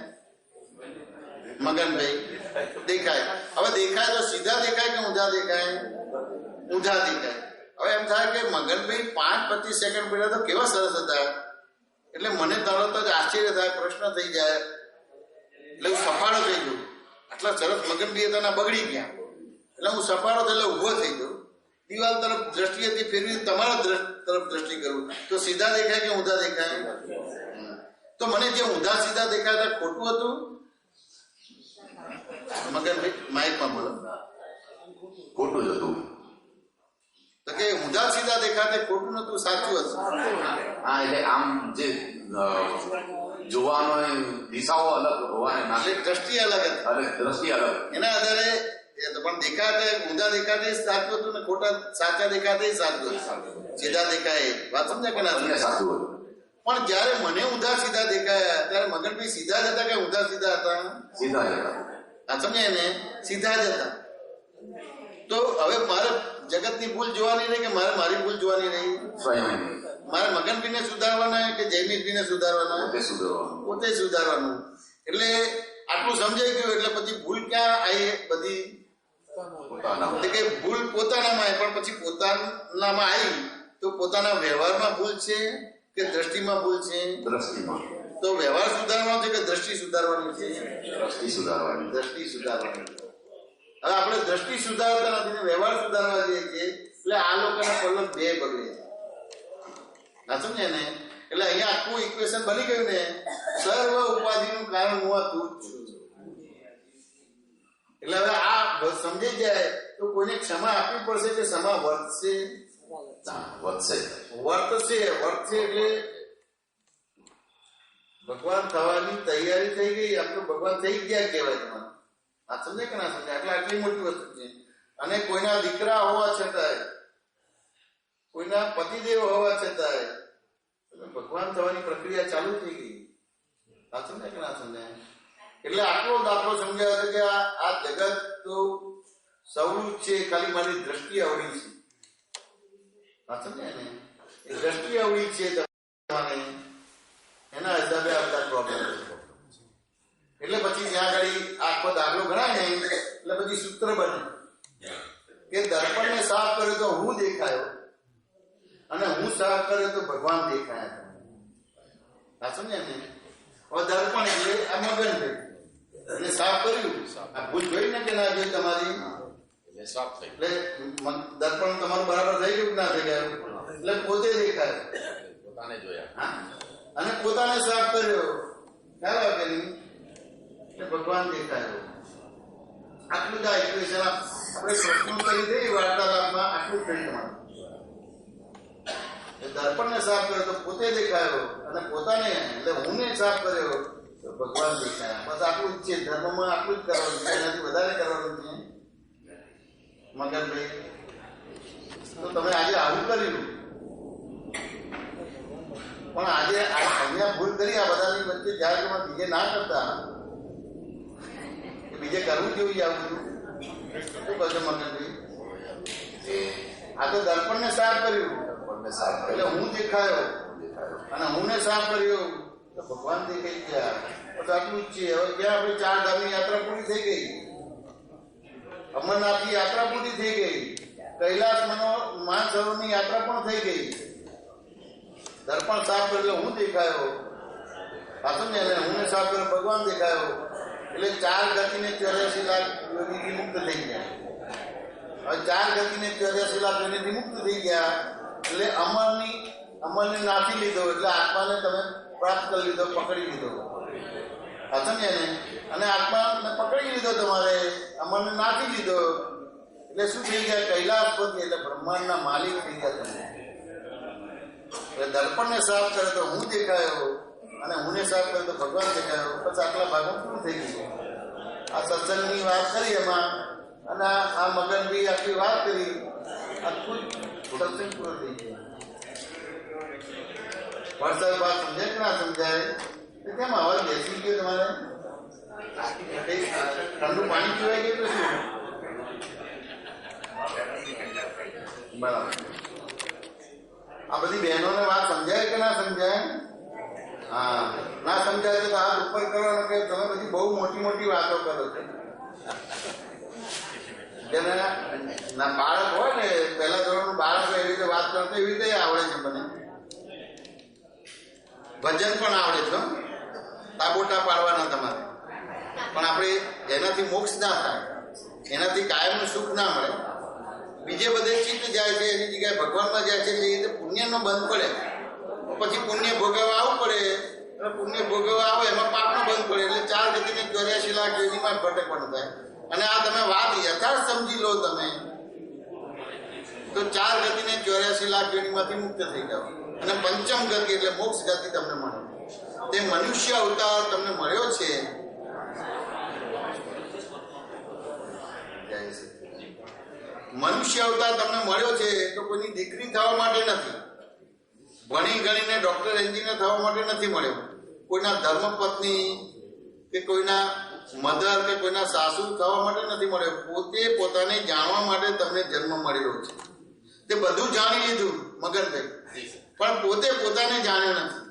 Speaker 2: મગનભાઈ દેખાય. હવે દેખાય તો સીધા દેખાય કે ઊંધા દેખાય? ઊંધા દેખાય. હવે એમ થાય કે મગનભાઈ 5-25 સેકન્ડ પહેલા તો કેવા સરસ હતા, એટલે મને તરત જ આશ્ચર્ય થાય, પ્રશ્ન થઈ જાય, એટલે હું સફાળો થઈ ગયો. આટલા સરસ મગનભાઈ હતા બગડી ગયા એટલે હું સફાળો થયો, એટલે ઊભો થઈ ગયો. દિવાલ તરફ દ્રષ્ટિ હતી ફેરવી તમારા તરફ દ્રષ્ટિ કરું તો સીધા દેખાય કે ઊંધા દેખાય? તો મને જે ઊંધા સીધા દેખાતા ખોટું હતું? મગનભાઈ માઇકમાં બોલો.
Speaker 3: ખોટું જ હતું.
Speaker 2: તો કે ઊંધા સીધા દેખાતે ખોટું નતું, સાચું હતું.
Speaker 3: હા, એટલે આમ જે જોવાનો દિશાઓ અલગ હોવાને
Speaker 2: એટલે દ્રષ્ટિ અલગ હતી.
Speaker 3: અલગ દ્રષ્ટિ અલગ
Speaker 2: એના આધારે પણ દેખાતે ઊંધા દેખાતે સાચું હતું ને ખોટા સાચા દેખાતે સાચું હતું. સીધા દેખાય વાત સમજ્યા કે ના?
Speaker 3: સાચું હતું.
Speaker 2: પણ જયારે મને ઊંધા સીધા દેખાયા ત્યારે મગનભાઈ સીધા જ હતા કે ઊંધા સીધા હતા?
Speaker 3: સીધા જ હતા.
Speaker 2: આ સમજાય ને? સીધા જ હતા. તો હવે મારે જગતની ભૂલ જોવાની રહી કે મારે મારી ભૂલ જોવાની રહી?
Speaker 3: સ્વયં
Speaker 2: મારે મગનભાઈને સુધારવાના કે જયમીતભાઈને સુધારવાના? પોતે સુધારવાનું. એટલે આટલું સમજાઈ ગયું એટલે પછી ભૂલ ક્યાં આવી? બધી કે ભૂલ પોતાનામાં આવી, પણ પછી પોતાનામાં આવી તો પોતાના વ્યવહારમાં ભૂલ છે કે દ્રષ્ટિમાં ભૂલ છે?
Speaker 3: દ્રષ્ટિમાં.
Speaker 2: તો વ્યવહાર સુધારવાનો છે કે દ્રષ્ટિ સુધારવાની છે?
Speaker 3: દ્રષ્ટિ સુધારવાની.
Speaker 2: દ્રષ્ટિ સુધારવાની. હવે આપણે દ્રષ્ટિ સુધારતા નથી ને વ્યવહાર સુધારવા જઈએ છીએ એટલે આ લોકોના પલ્લવ બે બગડે. ના સમજે ને? એટલે અહીંયા આખું ઇક્વેશન બની ગયું ને, સર્વ ઉપાધિનું કારણ હું આ તું જ છું. એટલે હવે આ સમજી જાય તો કોઈને ક્ષમા આપવી પડશે કે ક્ષમા વર્તશે?
Speaker 3: વધશે.
Speaker 2: વર્તશે એટલે ભગવાન થવાની તૈયારી થઈ ગઈ. આપણે ભગવાન થઈ ગયા કહેવાય. તમારે આ સમજે કે ના સમજે? એટલે આટલી મોટી વસ્તુ છે. અને કોઈના દીકરા હોવા છતાંય, કોઈના પતિદેવ હોવા છતાંય ભગવાન થવાની પ્રક્રિયા ચાલુ થઈ ગઈ. આ સમજે કે ના સમજે? એટલે આટલો દાખલો સમજાયો છે કે આ જગત તો સૌનું છે, ખાલી મારી દ્રષ્ટિ અવળી છે. આ સમજે ને? એ દ્રષ્ટિ અવળી છે તમારે, એના હિસાબે આ બધા પ્રોબ્લેમ. એટલે પછી જ્યાં આગળ આખો દાખલો ગણાય ને એટલે પછી સૂત્ર બને કે દર્પણને સાફ કર્યો તો હું દેખાયો અને હું સાફ કર્યો તો ભગવાન દેખાયા. આ સમજ્યા ને? હવે દર્પણ એટલે આ મગન થયું એને સાફ કર્યું. આ ભૂલ જોઈ ને કે ના જોઈ તમારી?
Speaker 3: સાફ થઈ.
Speaker 2: એટલે દર્પણ તમારું બરાબર થઈ ગયું ના થઈ ગયું? એટલે પોતે દેખાય,
Speaker 3: પોતાને જોયા.
Speaker 2: હા, અને પોતાને સાફ કર્યો. ખ્યાલ આવે કે નહીં? ભગવાન દેખાયો. આટલું જ આ ઇક્વેશન આપણે પ્રશ્નો કરી દઈએ વાર્તાલાપમાં. આટલું જ થઈ તમારું. દર્પણને સાફ કર્યો તો પોતે દેખાયો અને પોતાને એટલે હુંને સાફ કર્યો તો ભગવાન દેખાયા. બસ આટલું જ છે ધર્મમાં. આટલું જ કરવાનું છે, એનાથી વધારે કરવાનું છે. મગનભાઈ તો તમે આજે આવું કર્યું, પણ આજે અહીંયા ભૂલ કરી આ બધાની વચ્ચે જ્યારે તમે બીજે ના કરતા, બીજે કરવું જોઈએ આવું બધું. શું કહો છો મગનભાઈ? આ તો દર્પણને સાફ કર્યું એટલે હું દેખાયો અને હુંને સાફ કર્યો તો ભગવાન દેખાઈ ગયા. તો આટલું જ છે. હવે ક્યાં આપણી 4 ધામની યાત્રા પૂરી થઈ ગઈ, અમરનાથની યાત્રા પૂરી થઈ ગઈ, કૈલાસ માનસરોવરની યાત્રા પણ થઈ ગઈ. દર્પણ સાફ કર્યો હું દેખાયો, પાછું ને હુંને સાફ કર્યો ભગવાન દેખાયો. એટલે 4 ગતિને 84 લાખ યોનિથી મુક્ત થઈ ગયા. હવે 4 ગતિને 84 લાખ યોનિથી મુક્ત થઈ ગયા એટલે અમરને નાખી લીધો, એટલે આત્માને તમે પ્રાપ્ત કરી લીધો, પકડી લીધો. આ સમજ્યા ને? અને આત્માને પકડી લીધો, તમારે અમરને નાખી લીધો, એટલે શું થઈ ગયા? કૈલાસપતિ, એટલે બ્રહ્માંડના માલિક થઈ ગયા તમે. એટલે દર્પણને સાફ કરે તો હું દેખાયો, અને હુંને સાફ કરે તો ભગવાન દેખાયો. પછી આટલા ભાગમાં પૂરું થઈ ગયું. આ સત્સંગની વાત કરી એમાં, અને આ મગનભાઈ આટલી વાત કરી, આખું સત્સંગ પૂરો થઈ ગયો. વરસાદ બાદ સમજાય કે ના સમજાય? કેમ અવાજ બેસી ગયો તમારે? ઠંડુ પાણી પીવાય ગયું તો શું? બરાબર. આ બધી બહેનોને વાત સમજાય કે ના સમજાય? હા, ના સમજાય તો હાથ ઉપર કરવાનો કે તમે બધી બહુ મોટી મોટી વાતો કરો છો. જેને ના બાળક હોય ને, પહેલા ધોરણનું બાળક એવી રીતે વાત કરતો એવી રીતે આવડે છે મને. ભજન પણ આવડે છે, તાબોટા પાડવાના તમારે. પણ આપણે એનાથી મોક્ષ ના થાય, એનાથી કાયમનું સુખ ના મળે. બીજે બધે ચિત્ત જાય છે, એની જગ્યાએ ભગવાનમાં જાય છે, એટલે એ પુણ્યનો બંધ પડે. પછી પુણ્ય ભોગવવા આવવું પડે, અને પુણ્ય ભોગવવા આવે એમાં પાપનો બંધ પડે, એટલે 4 ગતિને 84 લાખ યોનીમાં ભટકવાનું થાય. અને આ તમે વાત યથાર્થ સમજી લો તમે, તો 4 ગતિને 84 લાખ યોનીમાંથી મુક્ત થઈ જાવ. અને પંચમ ગતિ એટલે મોક્ષ ગતિ તમને મળે. તે મનુષ્ય અવતાર તમને મળ્યો છે. મનુષ્ય અવતાર તમને મળ્યો છે તો કોઈની દીકરી થવા માટે નથી, ભણી ગણીને ડોક્ટર એન્જિનિયર થવા માટે નથી મળ્યો, કોઈના ધર્મપત્ની કે કોઈના મધર કે કોઈના સાસુ થવા માટે નથી મળ્યો. પોતે પોતાને જાણવા માટે તમને જન્મ મળેલો છે. તે બધું જાણી લીધું મગનભાઈ, પણ પોતે પોતાને જાણ્યો નથી.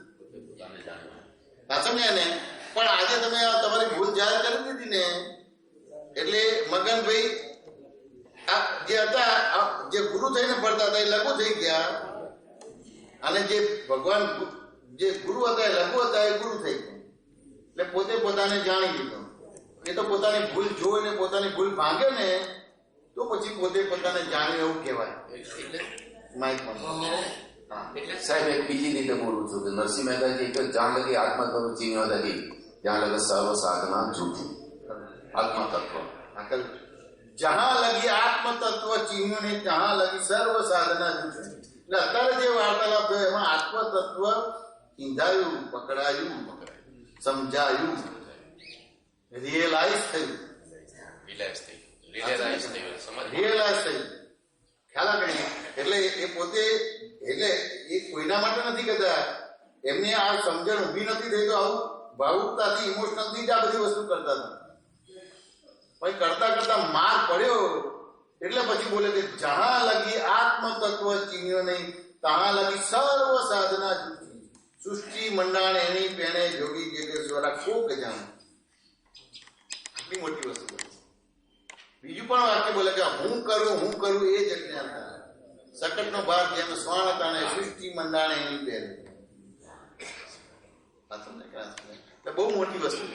Speaker 2: સમજ્યા ને? પણ આજે તમે તમારી ભૂલ જાહેર કરી દીધી ને, એટલે મગનભાઈ આ જે હતા, જે ગુરુ થઈને ફરતા હતા એ લઘુ થઈ ગયા, અને જે ભગવાન જે ગુરુ હતા એ લઘુ હતા એ ગુરુ થઈ ગયા. એટલે પોતે પોતાને જાણી લીધો. એ તો પોતાની ભૂલ જોઈને પોતાની ભૂલ ભાંગે ને તો પછી પોતે પોતાને જાણ્યું એવું કહેવાય. માઇક
Speaker 3: સાહેબ એક બીજી રીતે બોલું છું કે નરસિંહ મહેતાજી કે જ્યાં લગી આત્મા તત્વ ચીન્યો નથી ત્યાં લગે સર્વ સાધના જૂઠી. આત્મા તત્વ
Speaker 2: જહાં લગી આત્મ તત્વ ચીન્યો ને ત્યાં લગી સર્વ સાધના જૂઠી. એટલે અત્યારે જે વાર્તાલાપ થયો એમાં આત્મ તત્વ ચીંધાયું, પકડાયું, સમજાયું, રિયલાઇઝ થયું. રિયલાઇઝ થયું, ખ્યાલ આવે. એટલે એ પોતે, એટલે એ કોઈના માટે નથી કહેતા, એમને આ સમજણ ઊભી નથી થઈ તો આવું ભાવુકતાથી ઇમોશનલથી જ આ બધી વસ્તુ કરતા હતા. પછી કરતા કરતા માર પડ્યો એટલે પછી બોલે કે જહાં લગી આત્મ તત્વ ચીન્યો નહીં તહાં લગી સર્વ સાધના જૂઠી. સૃષ્ટિ મંડાણ એની પેણે જોગી જેગેશ્વરા કોક જાણ. આટલી મોટી વસ્તુ. બીજું પણ વાક્ય બોલે કે હું કરું એ જ અજ્ઞાન થાય. સકટનો ભાગ જેમ સ્વાણ તાણે સૃષ્ટિ મંડાણે એની પેરે. બહુ મોટી વસ્તુ.